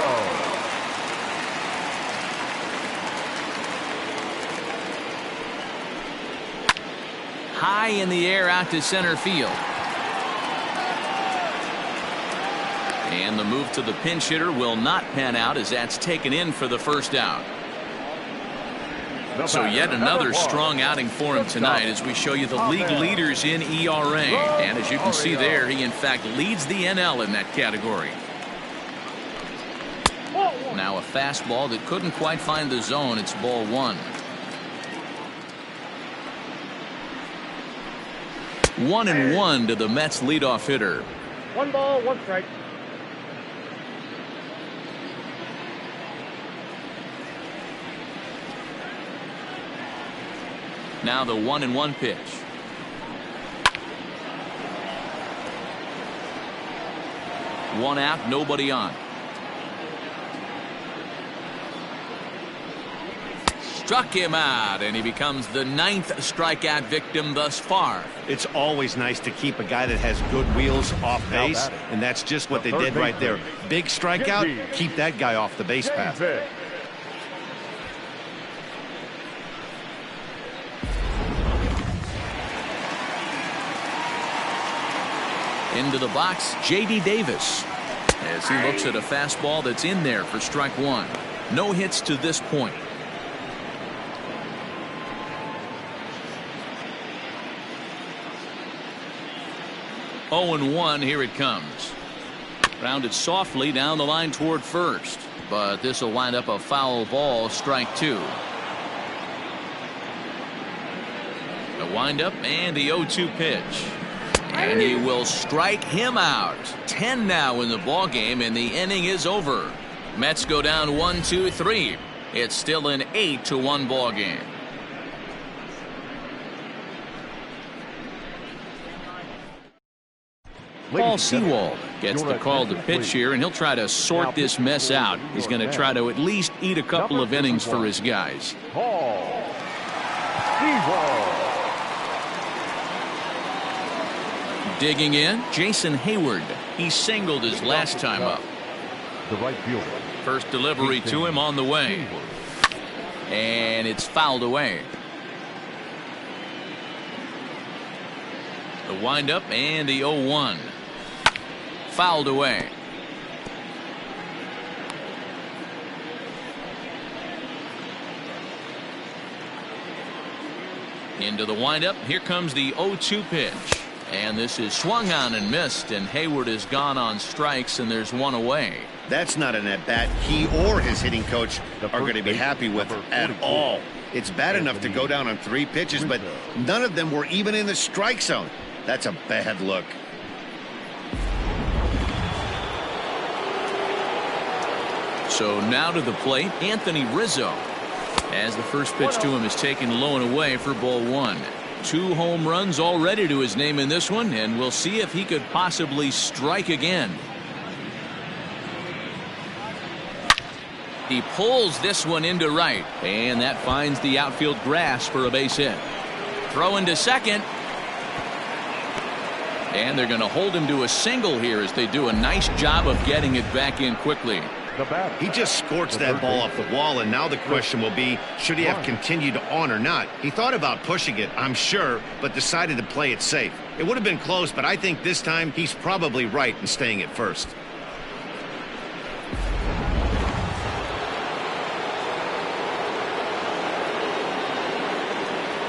High in the air out to center field. And the move to the pinch hitter will not pan out, as that's taken in for the first out. So yet another strong outing for him tonight, as we show you the league leaders in ERA. And as you can see there, he in fact leads the NL in that category. Now a fastball that couldn't quite find the zone. It's ball 1. 1-1 to the Mets leadoff hitter. 1 ball, 1 strike. Now the 1-1 pitch. One out, nobody on. Struck him out, and he becomes the 9th strikeout victim thus far. It's always nice to keep a guy that has good wheels off base, and that's just what they did right there. Big strikeout, keep that guy off the base path. Into the box, J.D. Davis. As he looks at a fastball that's in there for strike one. No hits to this point. 0-1, here it comes. Grounded softly down the line toward first. But this will wind up a foul ball, strike two. The windup and the 0-2 pitch. And he will strike him out. 10 now in the ball game, and the inning is over. Mets go down 1-2-3. It's still an 8-1 ball game. Paul Sewald gets the call to pitch here, and he'll try to sort this mess out. He's going to try to at least eat a couple of innings for his guys. Paul Sewald. Digging in, Jason Hayward. He singled his last time up. The right fielder. First delivery to him on the way. And it's fouled away. The windup and the 0-1. Fouled away. Into the windup. Here comes the 0-2 pitch. And this is swung on and missed, and Hayward is gone on strikes, and there's one away. That's not an at-bat he or his hitting coach are going to be happy with at all. It's bad enough to go down on 3 pitches, but none of them were even in the strike zone. That's a bad look. So now to the plate, Anthony Rizzo. As the first pitch to him is taken low and away for ball one. 2 home runs already to his name in this one, and we'll see if he could possibly strike again. He pulls this one into right, and that finds the outfield grass for a base hit. Throw into second. And they're going to hold him to a single here as they do a nice job of getting it back in quickly. He just scorched that ball off the wall, and now the question will be, should he have continued on or not? He thought about pushing it, I'm sure, but decided to play it safe. It would have been close, but I think this time he's probably right in staying at first.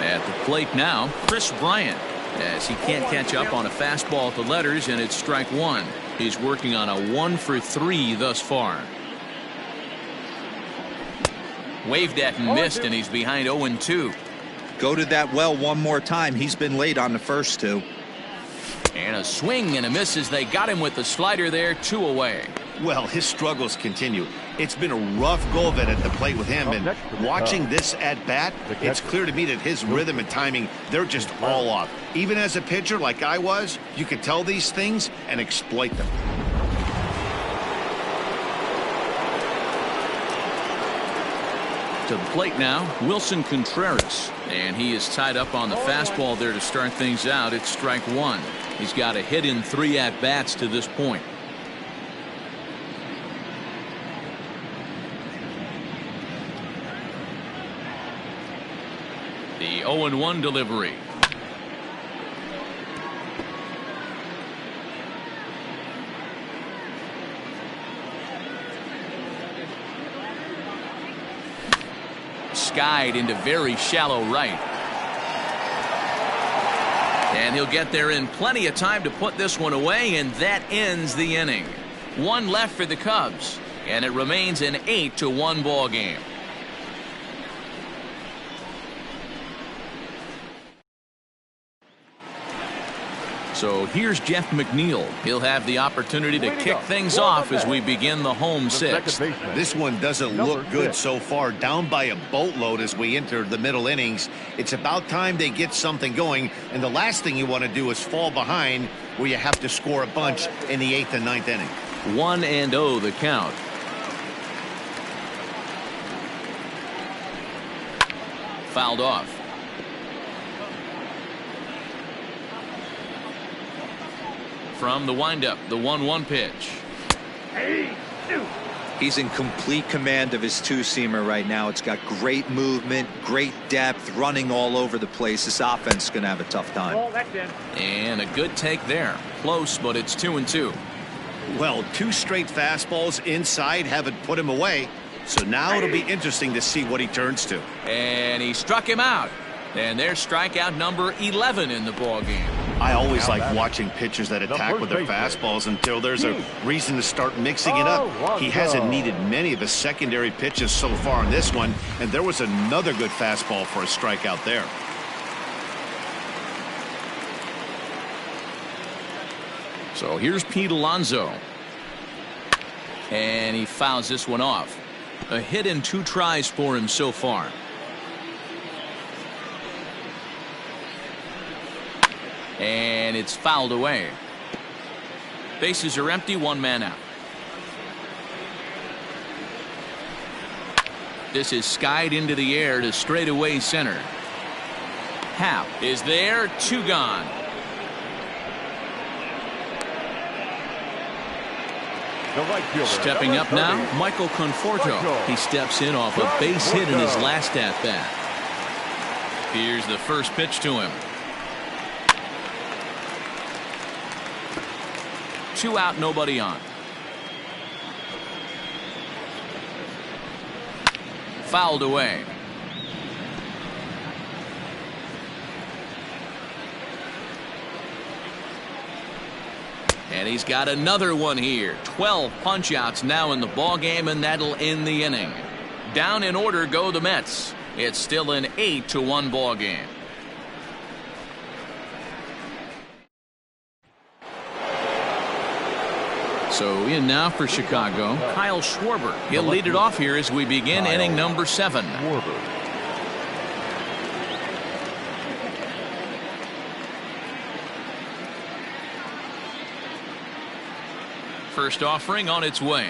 At the plate now, Chris Bryant, as he can't catch up on a fastball at the letters, and it's strike one. He's working on a 1-for-3 thus far. Waved at and missed, and he's behind 0-2. Go to that well one more time. He's been late on the first 2. And a swing and a miss as they got him with the slider there, 2 away. Well, his struggles continue. It's been a rough go of it at the plate with him, and watching this at bat, it's clear to me that his rhythm and timing, they're just all off. Even as a pitcher like I was, you can tell these things and exploit them. To the plate now, Wilson Contreras, and he is tied up on the fastball there to start things out. It's strike one. He's got a hit in 3 at-bats to this point. The 0-1 delivery. Skied into very shallow right. And he'll get there in plenty of time to put this one away, and that ends the inning. 1 left for the Cubs, and it remains an 8-1 ball game. So here's Jeff McNeil. He'll have the opportunity to kick things off as we begin the home 6th. This one doesn't look good so far. Down by a boatload as we enter the middle innings. It's about time they get something going, and the last thing you want to do is fall behind where you have to score a bunch in the 8th and 9th inning. 1-0 the count. Fouled off. From the windup, the 1-1 pitch. He's in complete command of his two-seamer right now. It's got great movement, great depth, running all over the place. This offense is going to have a tough time. Ball, that's in. And a good take there. Close, but it's 2-2. Well, 2 straight fastballs inside haven't put him away. So now it'll be interesting to see what he turns to. And he struck him out. And there's strikeout number 11 in the ball game. I always like watching pitchers that attack with their fastballs until there's a reason to start mixing it up. He hasn't needed many of his secondary pitches so far in this one, and there was another good fastball for a strikeout there. So here's Pete Alonso. And he fouls this one off. A hit in 2 tries for him so far. And it's fouled away. Bases are empty, 1 man out. This is skied into the air to straightaway center. Happ is there, 2 gone. Stepping up now, Michael Conforto. He steps in off a base hit in his last at bat. Here's the first pitch to him. 2 out, nobody on. Fouled away. And he's got another one here. 12 punch-outs now in the ball game, and that'll end the inning. Down in order go the Mets. It's still an 8-1 ball game. So in now for Chicago, Kyle Schwarber. He'll lead it off here as we begin inning number 7. First offering on its way.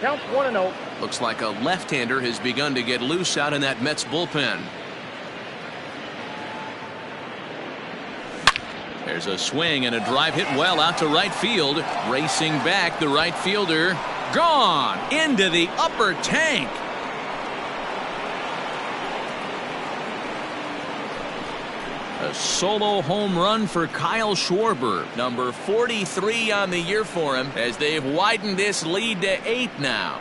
Count 1-0. Looks like a left-hander has begun to get loose out in that Mets bullpen. There's a swing and a drive hit well out to right field. Racing back, the right fielder. Gone into the upper tank. A solo home run for Kyle Schwarber. Number 43 on the year for him as they've widened this lead to 8 now.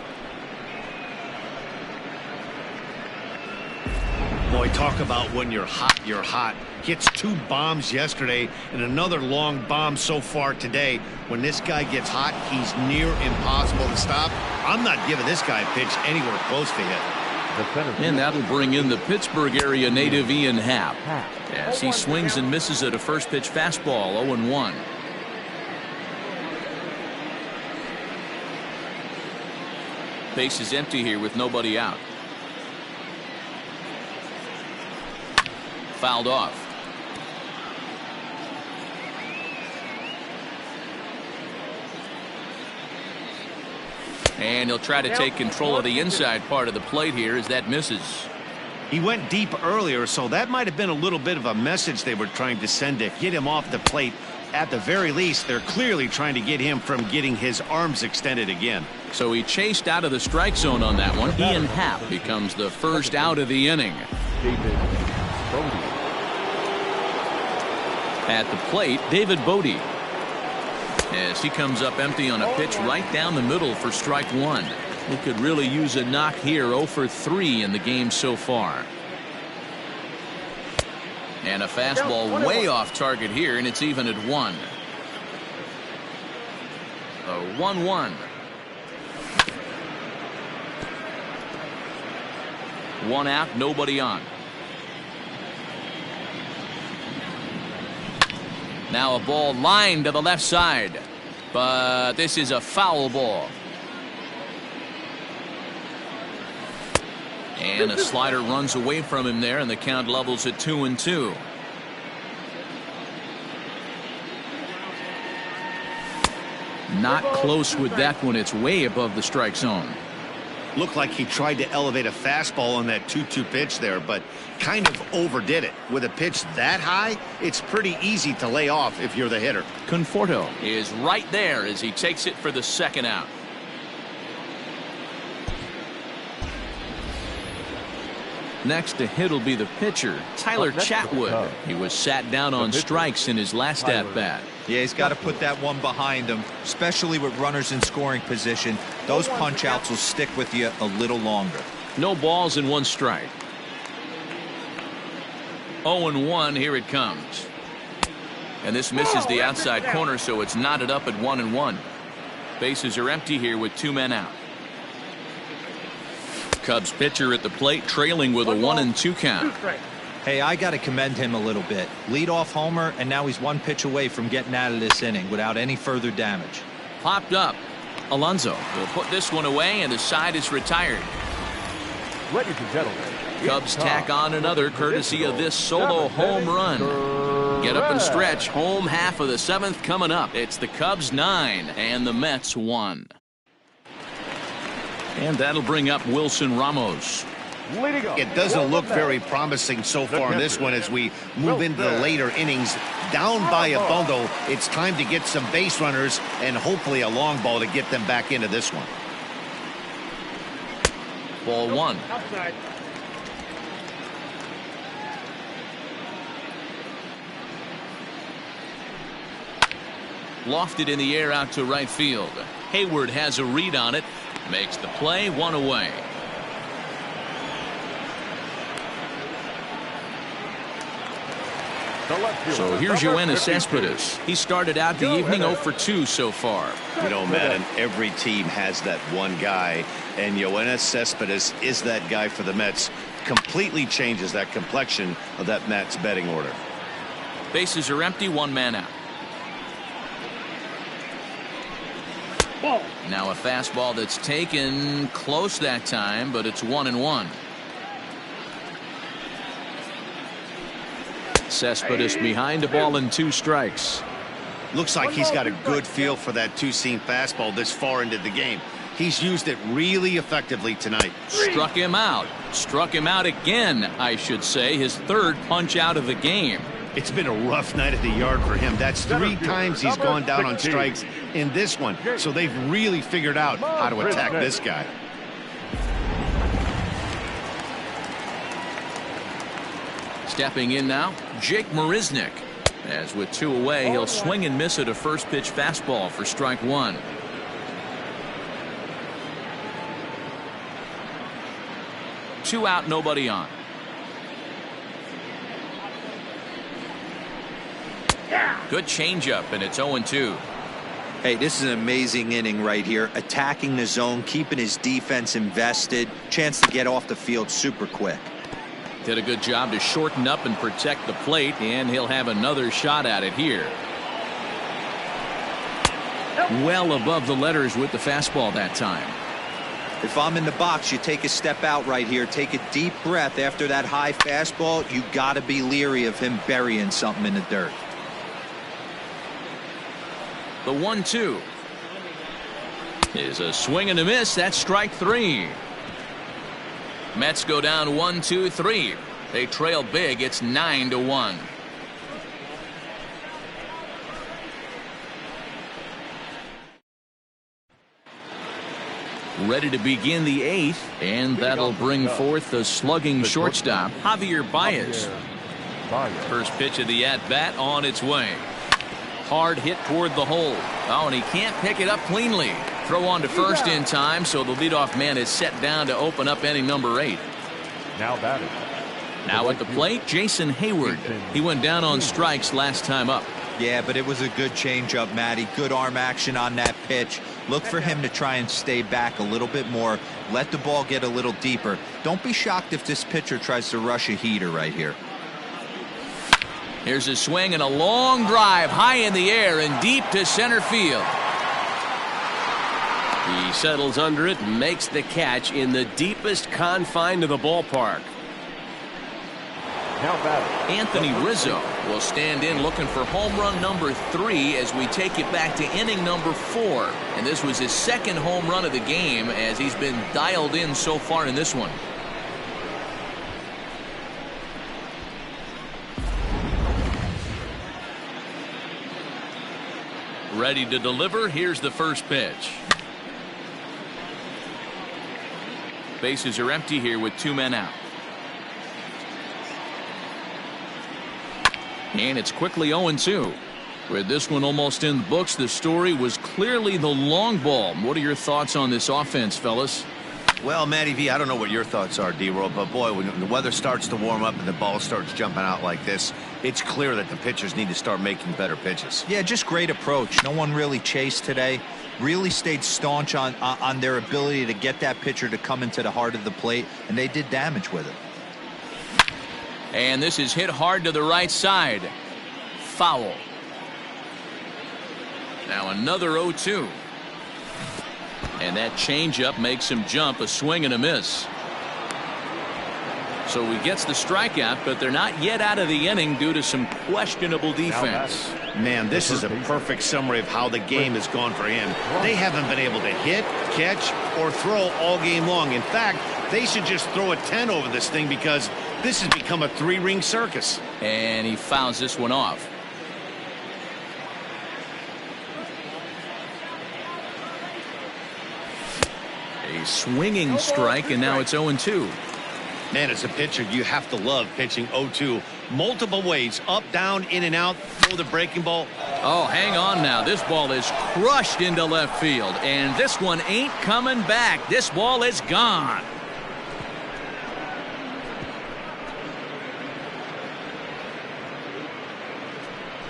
Boy, talk about when you're hot, you're hot. Gets 2 bombs yesterday and another long bomb so far today. When this guy gets hot, he's near impossible to stop. I'm not giving this guy a pitch anywhere close to hit. And that'll bring in the Pittsburgh area native Ian Happ as he swings and misses at a first pitch fastball. 0-1. Base is empty here with nobody out. Fouled off. And he'll try to take control of the inside part of the plate here as that misses. He went deep earlier, so that might have been a little bit of a message they were trying to send to get him off the plate. At the very least, they're clearly trying to get him from getting his arms extended again. So he chased out of the strike zone on that one. Ian Happ becomes the first out of the inning. At the plate, David Bodie. As he comes up empty on a pitch right down the middle for strike 1. He could really use a knock here. 0 for 3 in the game so far. And a fastball way off target here, and it's even at 1. A 1-1. 1 out, nobody on. Now a ball lined to the left side, but this is a foul ball. And a slider runs away from him there, and the count levels at 2-2. Not close with that one. It's way above the strike zone. Looked like he tried to elevate a fastball on that 2-2 pitch there, but kind of overdid it. With a pitch that high, it's pretty easy to lay off if you're the hitter. Conforto is right there as he takes it for the second out. Next to hit will be the pitcher, Tyler Chatwood. He was sat down on strikes in his last at-bat. Yeah, he's got to put that one behind him, especially with runners in scoring position. Those punch-outs will stick with you a little longer. No balls and 1 strike. 0-1, here it comes. And this misses the outside corner, so it's knotted up at 1-1. Bases are empty here with 2 men out. Cubs pitcher at the plate, trailing with a 1-2 count. Hey, I got to commend him a little bit. Leadoff homer, and now he's 1 pitch away from getting out of this inning without any further damage. Popped up. Alonso will put this one away, and the side is retired. Ladies and gentlemen, Cubs tack on another courtesy of this solo home run. Get up and stretch. Home half of the 7th coming up. It's the Cubs 9 and the Mets 1. And that'll bring up Wilson Ramos. It doesn't look very promising so far in this one as we move into the later innings. Down by a bundle, it's time to get some base runners and hopefully a long ball to get them back into this one. Ball 1. Outside. Lofted in the air out to right field. Hayward has a read on it. Makes the play, 1 away. So here's Yoenis Cespedes. He started out the evening 0 for 2 so far. You know, Madden, every team has that one guy, and Yoenis Cespedes is that guy for the Mets. Completely changes that complexion of that Mets betting order. Bases are empty, 1 man out. Now a fastball that's taken close that time, but it's 1-1. Cespedes behind the ball and 2 strikes. Looks like he's got a good feel for that 2-seam fastball this far into the game. He's used it really effectively tonight. Struck him out. Struck him out again, I should say. His 3rd punch out of the game. It's been a rough night at the yard for him. That's 3 times he's gone down on strikes in this one. So they've really figured out how to attack this guy. Stepping in now, Jake Marisnick. As with 2 away, he'll swing and miss at a first pitch fastball for strike 1. Two out, nobody on. Good changeup, and it's 0-2. Hey, this is an amazing inning right here. Attacking the zone, keeping his defense invested. Chance to get off the field super quick. Did a good job to shorten up and protect the plate, and he'll have another shot at it here. Well above the letters with the fastball that time. If I'm in the box, you take a step out right here. Take a deep breath after that high fastball. You got to be leery of him burying something in the dirt. The 1-2 is a swing and a miss. That's strike 3. Mets go down 1-2-3. They trail big. It's 9-1. Ready to begin the 8th, and that'll bring forth the slugging shortstop, Javier Baez. First pitch of the at-bat on its way. Hard hit toward the hole. Oh, and he can't pick it up cleanly. Throw on to first in time, so the leadoff man is set down to open up inning number 8. Now batting. Now at the plate, Jason Hayward. He went down on strikes last time up. Yeah, but it was a good changeup, Matty. Good arm action on that pitch. Look for him to try and stay back a little bit more. Let the ball get a little deeper. Don't be shocked if this pitcher tries to rush a heater right here. Here's a swing and a long drive high in the air and deep to center field. He settles under it and makes the catch in the deepest confine of the ballpark. Now batting. Anthony Rizzo will stand in looking for home run number 3 as we take it back to inning number 4. And this was his 2nd home run of the game as he's been dialed in so far in this one. Ready to deliver. Here's the first pitch. Bases are empty here with 2 men out. And it's quickly 0-2. With this one almost in the books, the story was clearly the long ball. What are your thoughts on this offense, fellas? Well, Matty V, I don't know what your thoughts are, D-Roll, but boy, when the weather starts to warm up and the ball starts jumping out like this, it's clear that the pitchers need to start making better pitches. Yeah, just great approach. No one really chased today. Really stayed staunch on their ability to get that pitcher to come into the heart of the plate, and they did damage with it. And this is hit hard to the right side. Foul. Now another 0-2. And that changeup makes him jump. A swing and a miss. So he gets the strikeout, but they're not yet out of the inning due to some questionable defense. Man, this is a perfect summary of how the game has gone for him. They haven't been able to hit, catch, or throw all game long. In fact, they should just throw a 10 over this thing because this has become a three-ring circus. And he fouls this one off. A swinging strike, and now it's 0-2. Man, as a pitcher, you have to love pitching 0-2. Multiple ways, up, down, in and out, throw the breaking ball. Oh, hang on now. This ball is crushed into left field, and this one ain't coming back. This ball is gone.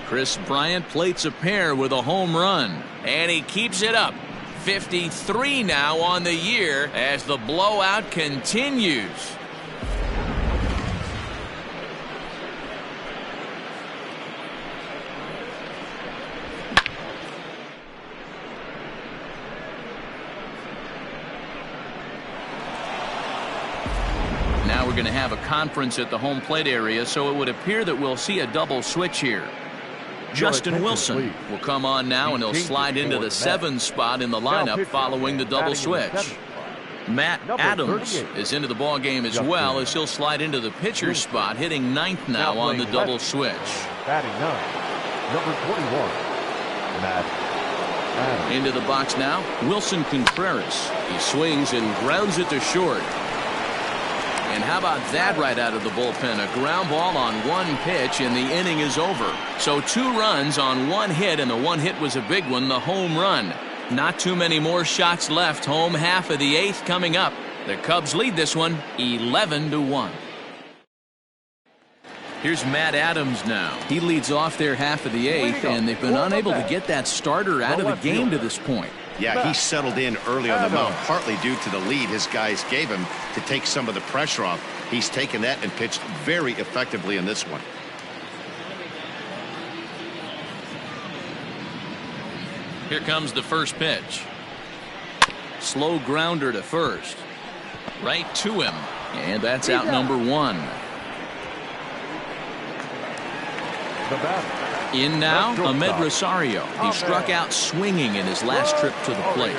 Chris Bryant plates a pair with a home run, and he keeps it up. 53 now on the year as the blowout continues. Now we're going to have a conference at the home plate area, so it would appear that we'll see a double switch here. Justin Wilson will come on now, and he'll slide into the 7 spot in the lineup following the double switch. Matt Adams is into the ball game as well, as he'll slide into the pitcher's spot, hitting 9th now on the double switch. Batting 9, number 21, Matt Adams. Into the box now, Wilson Contreras. He swings and grounds it to short. And how about that right out of the bullpen? A ground ball on one pitch, and the inning is over. So 2 runs on 1 hit, and the 1 hit was a big one, the home run. Not too many more shots left. Home half of the 8th coming up. The Cubs lead this one 11-1. Here's Matt Adams now. He leads off their half of the 8th, and they've been unable to get that starter out of the game to this point. Yeah, he settled in early on the mound, partly due to the lead his guys gave him to take some of the pressure off. He's taken that and pitched very effectively in this one. Here comes the first pitch. Slow grounder to first. Right to him. And that's out number 1. The batter. In now, Ahmed Rosario. He struck out swinging in his last trip to the plate.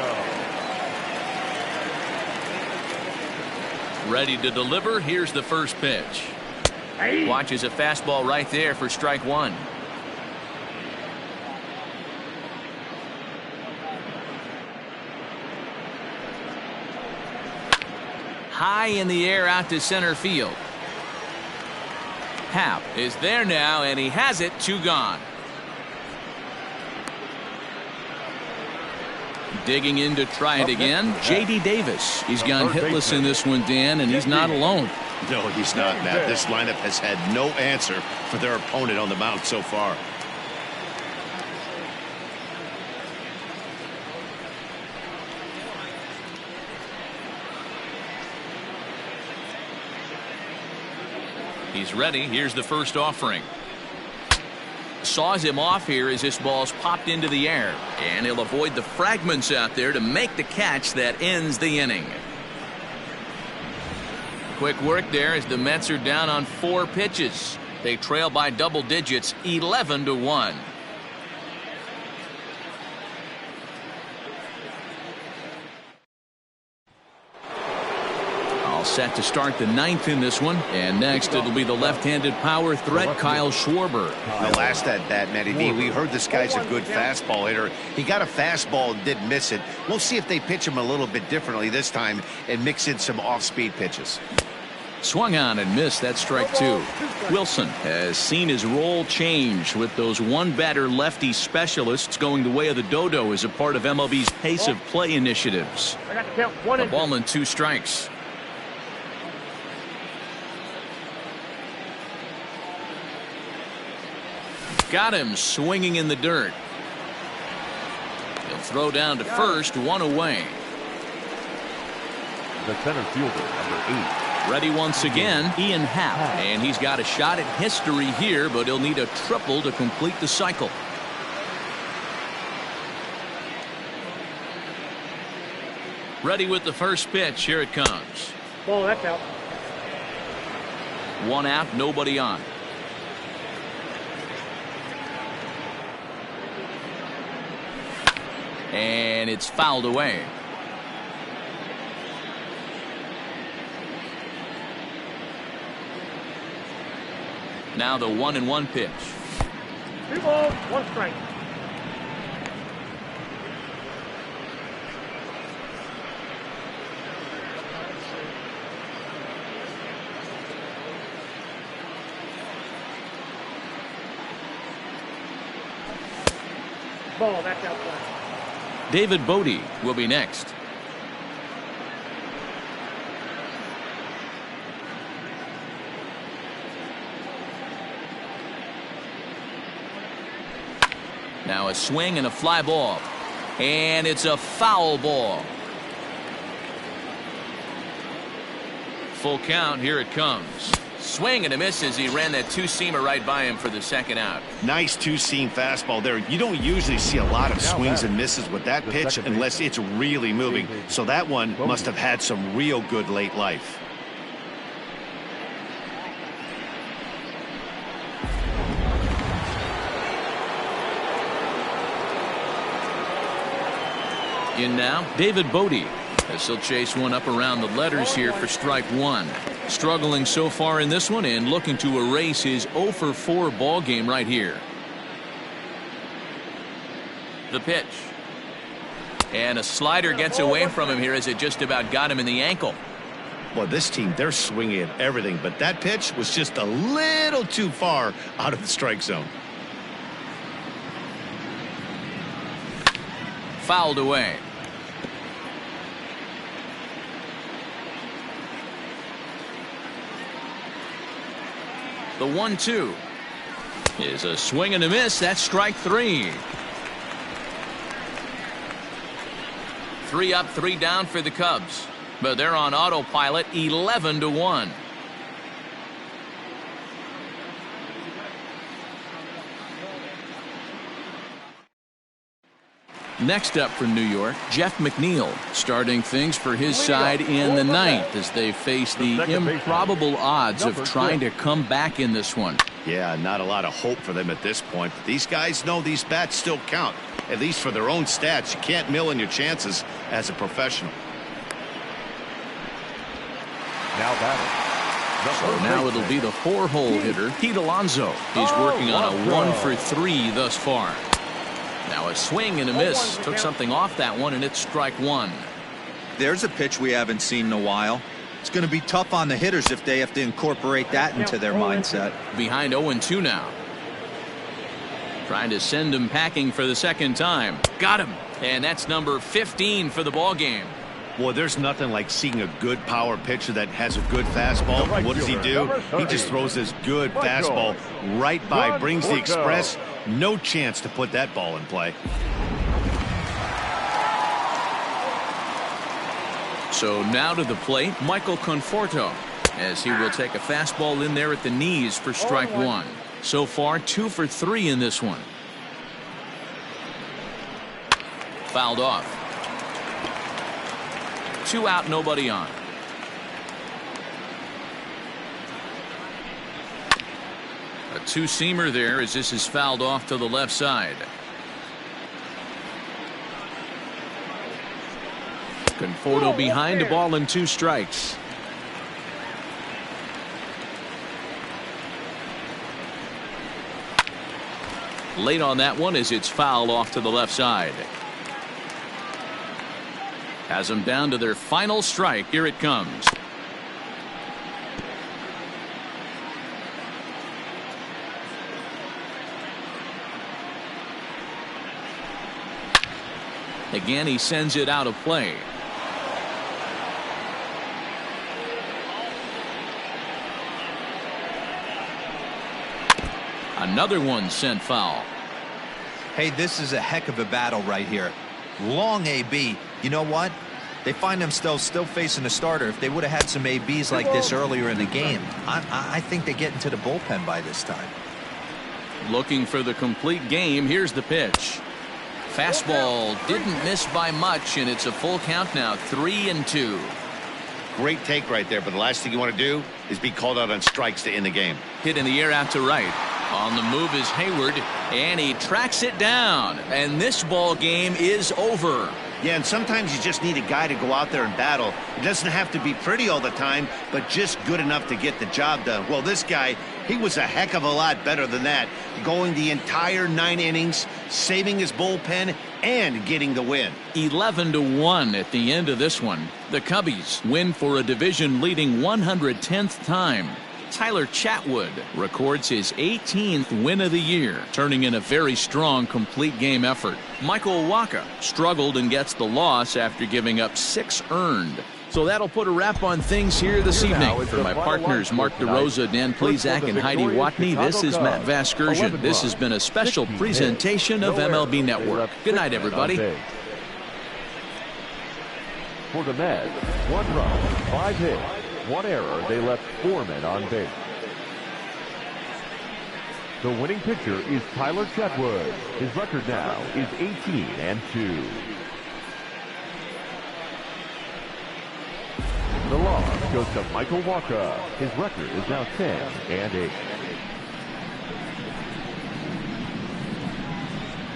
Ready to deliver. Here's the first pitch. Watches a fastball right there for strike 1. High in the air out to center field. Happ is there now, and he has it. 2 gone. Digging in to try it again. J.D. Davis. He's gone hitless in this one, Dan, and he's not alone. No, he's not, Matt. This lineup has had no answer for their opponent on the mound so far. He's ready. Here's the first offering. Saws him off here as this ball's popped into the air. And he'll avoid the fragments out there to make the catch that ends the inning. Quick work there as the Mets are down on 4 pitches. They trail by double digits, 11-1. Set to start the 9th in this one, and next it'll be the left-handed power threat Kyle Schwarber. The last at bat, Matty V, we heard this guy's a good fastball hitter. He got a fastball and didn't miss it. We'll see if they pitch him a little bit differently this time and mix in some off-speed pitches. Swung on and missed. That's strike two. Wilson has seen his role change with those one-batter lefty specialists going the way of the dodo as a part of MLB's pace of play initiatives. I got to count 1 A and ball and 2 strikes. Got him swinging in the dirt. He'll throw down to first, 1 away. The center fielder, number 8. Ready once again, Ian Happ. And he's got a shot at history here, but he'll need a triple to complete the cycle. Ready with the first pitch. Here it comes. ball. That's out. 1 out, nobody on. And it's fouled away. Now the 1-1 pitch. 2 balls, 1 strike. Ball. That's outside. David Bodie will be next. Now a swing and a fly ball. And it's a foul ball. Full count. Here it comes. Swing and a miss as he ran that two-seamer right by him for the second out. Nice two-seam fastball there. You don't usually see a lot of swings and misses with that pitch unless it's really moving. So that one must have had some real good late life. In now, David Bodie, as he'll chase one up around the letters here for strike 1. Struggling so far in this one and looking to erase his 0 for 4 ball game right here. The pitch. And a slider gets away from him here as it just about got him in the ankle. Well, this team, they're swinging at everything, but that pitch was just a little too far out of the strike zone. Fouled away. The 1-2 is a swing and a miss. That's strike 3. 3 up, 3 down for the Cubs, but they're on autopilot, 11-1. Next up for New York, Jeff McNeil starting things for his side in the 9th as they face the improbable odds of trying to come back in this one. Yeah, not a lot of hope for them at this point. But these guys know these bats still count, at least for their own stats. You can't mill in your chances as a professional. Now batting. So now it'll be the 4-hole hitter, Pete Alonso. He's working on a 1 for 3 thus far. Now a swing and a miss. Took something off that one, and it's strike 1. There's a pitch we haven't seen in a while. It's going to be tough on the hitters if they have to incorporate that into their mindset. Behind 0-2 now. Trying to send him packing for the second time. Got him. And that's number 15 for the ball game. Boy, there's nothing like seeing a good power pitcher that has a good fastball. What does he do? He just throws this good fastball right by, brings the express. No chance to put that ball in play. So now to the plate, Michael Conforto, as he will take a fastball in there at the knees for strike 1. So far 2 for 3 in this one. Fouled off. 2 out, nobody on. A two-seamer there as this is fouled off to the left side. Conforto behind a ball and 2 strikes. Late on that one as it's fouled off to the left side. Has them down to their final strike. Here it comes. Again, he sends it out of play. Another one sent foul. Hey, this is a heck of a battle right here. Long AB. You know what? They find themselves still facing a starter. If they would have had some ABs like this earlier in the game, I think they get into the bullpen by this time. Looking for the complete game. Here's the pitch. Fastball didn't miss by much, and it's a full count now, 3-2. Great take right there, but the last thing you want to do is be called out on strikes to end the game. Hit in the air out to right. On the move is Hayward, and he tracks it down. And this ball game is over. Yeah, and sometimes you just need a guy to go out there and battle. It doesn't have to be pretty all the time, but just good enough to get the job done. Well, this guy, he was a heck of a lot better than that. Going the entire 9 innings, saving his bullpen, and getting the win. 11-1 at the end of this one. The Cubbies win for a division-leading 110th time. Tyler Chatwood records his 18th win of the year, turning in a very strong complete game effort. Michael Wacha struggled and gets the loss after giving up 6 earned. So that'll put a wrap on things here this evening. For my partners, Mark DeRosa, Dan Plesac, and Heidi Watney, this is Matt Vasgersian. This has been a special presentation of MLB Network. Good night, everybody. For the Mets, 1 run, 5 hits, 1 error. They left 4 men on base. The winning pitcher is Tyler Chatwood. His record now is 18-2. The loss goes to Michael Wacha. His record is now 10-8.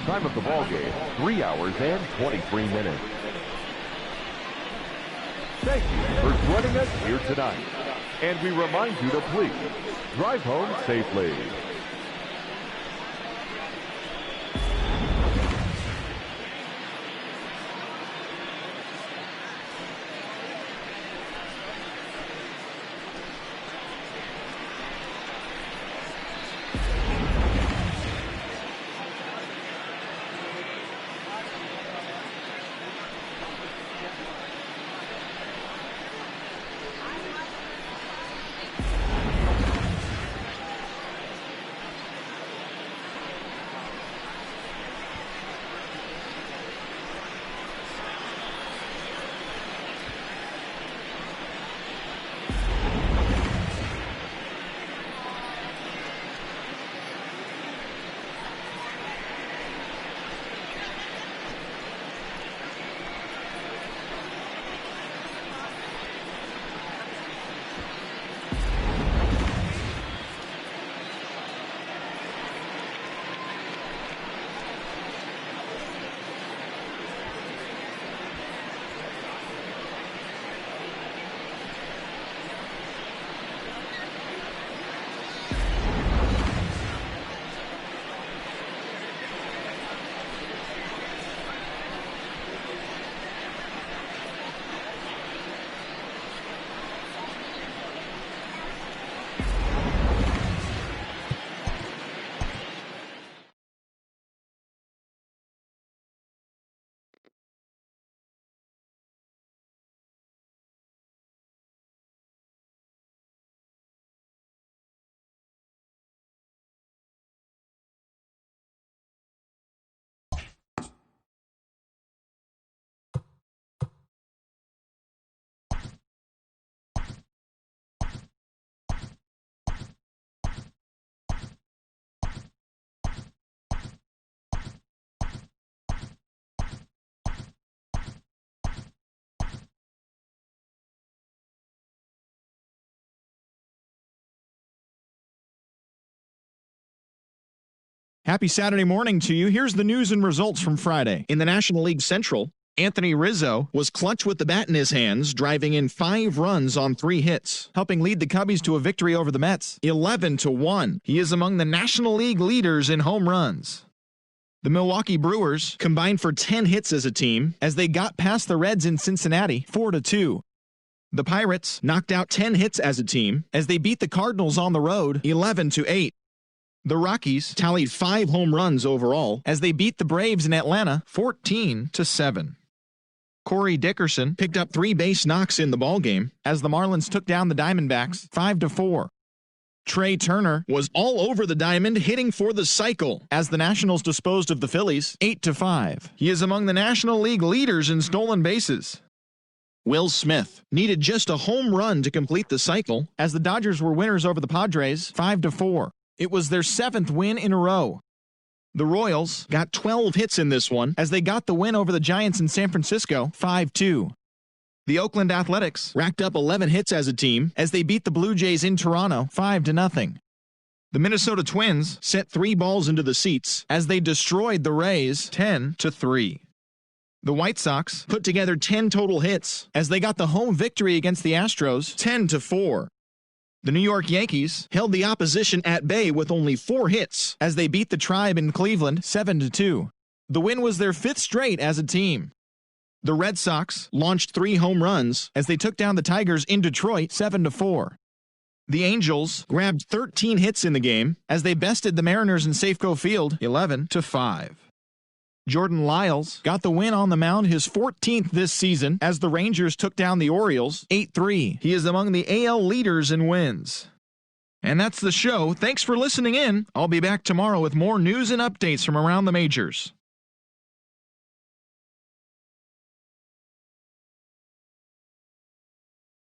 Time of the ball game, 3 hours and 23 minutes. Thank you for joining us here tonight. And we remind you to please drive home safely. Happy Saturday morning to you. Here's the news and results from Friday. In the National League Central, Anthony Rizzo was clutch with the bat in his hands, driving in 5 runs on 3 hits, helping lead the Cubbies to a victory over the Mets, 11-1. He is among the National League leaders in home runs. The Milwaukee Brewers combined for 10 hits as a team as they got past the Reds in Cincinnati, 4-2. The Pirates knocked out 10 hits as a team as they beat the Cardinals on the road, 11-8. The Rockies tallied 5 home runs overall as they beat the Braves in Atlanta 14-7. Corey Dickerson picked up 3 base knocks in the ballgame as the Marlins took down the Diamondbacks 5-4. Trey Turner was all over the diamond hitting for the cycle as the Nationals disposed of the Phillies 8-5. He is among the National League leaders in stolen bases. Will Smith needed just a home run to complete the cycle as the Dodgers were winners over the Padres 5-4. It was their 7th win in a row. The Royals got 12 hits in this one as they got the win over the Giants in San Francisco 5-2. The Oakland Athletics racked up 11 hits as a team as they beat the Blue Jays in Toronto 5-0. The Minnesota Twins sent 3 balls into the seats as they destroyed the Rays 10-3. The White Sox put together 10 total hits as they got the home victory against the Astros 10-4. The New York Yankees held the opposition at bay with only 4 hits as they beat the Tribe in Cleveland 7-2. The win was their 5th straight as a team. The Red Sox launched 3 home runs as they took down the Tigers in Detroit 7-4. The Angels grabbed 13 hits in the game as they bested the Mariners in Safeco Field 11-5. Jordan Lyles got the win on the mound, his 14th this season, as the Rangers took down the Orioles 8-3. He is among the AL leaders in wins. And that's the show. Thanks for listening in. I'll be back tomorrow with more news and updates from around the majors.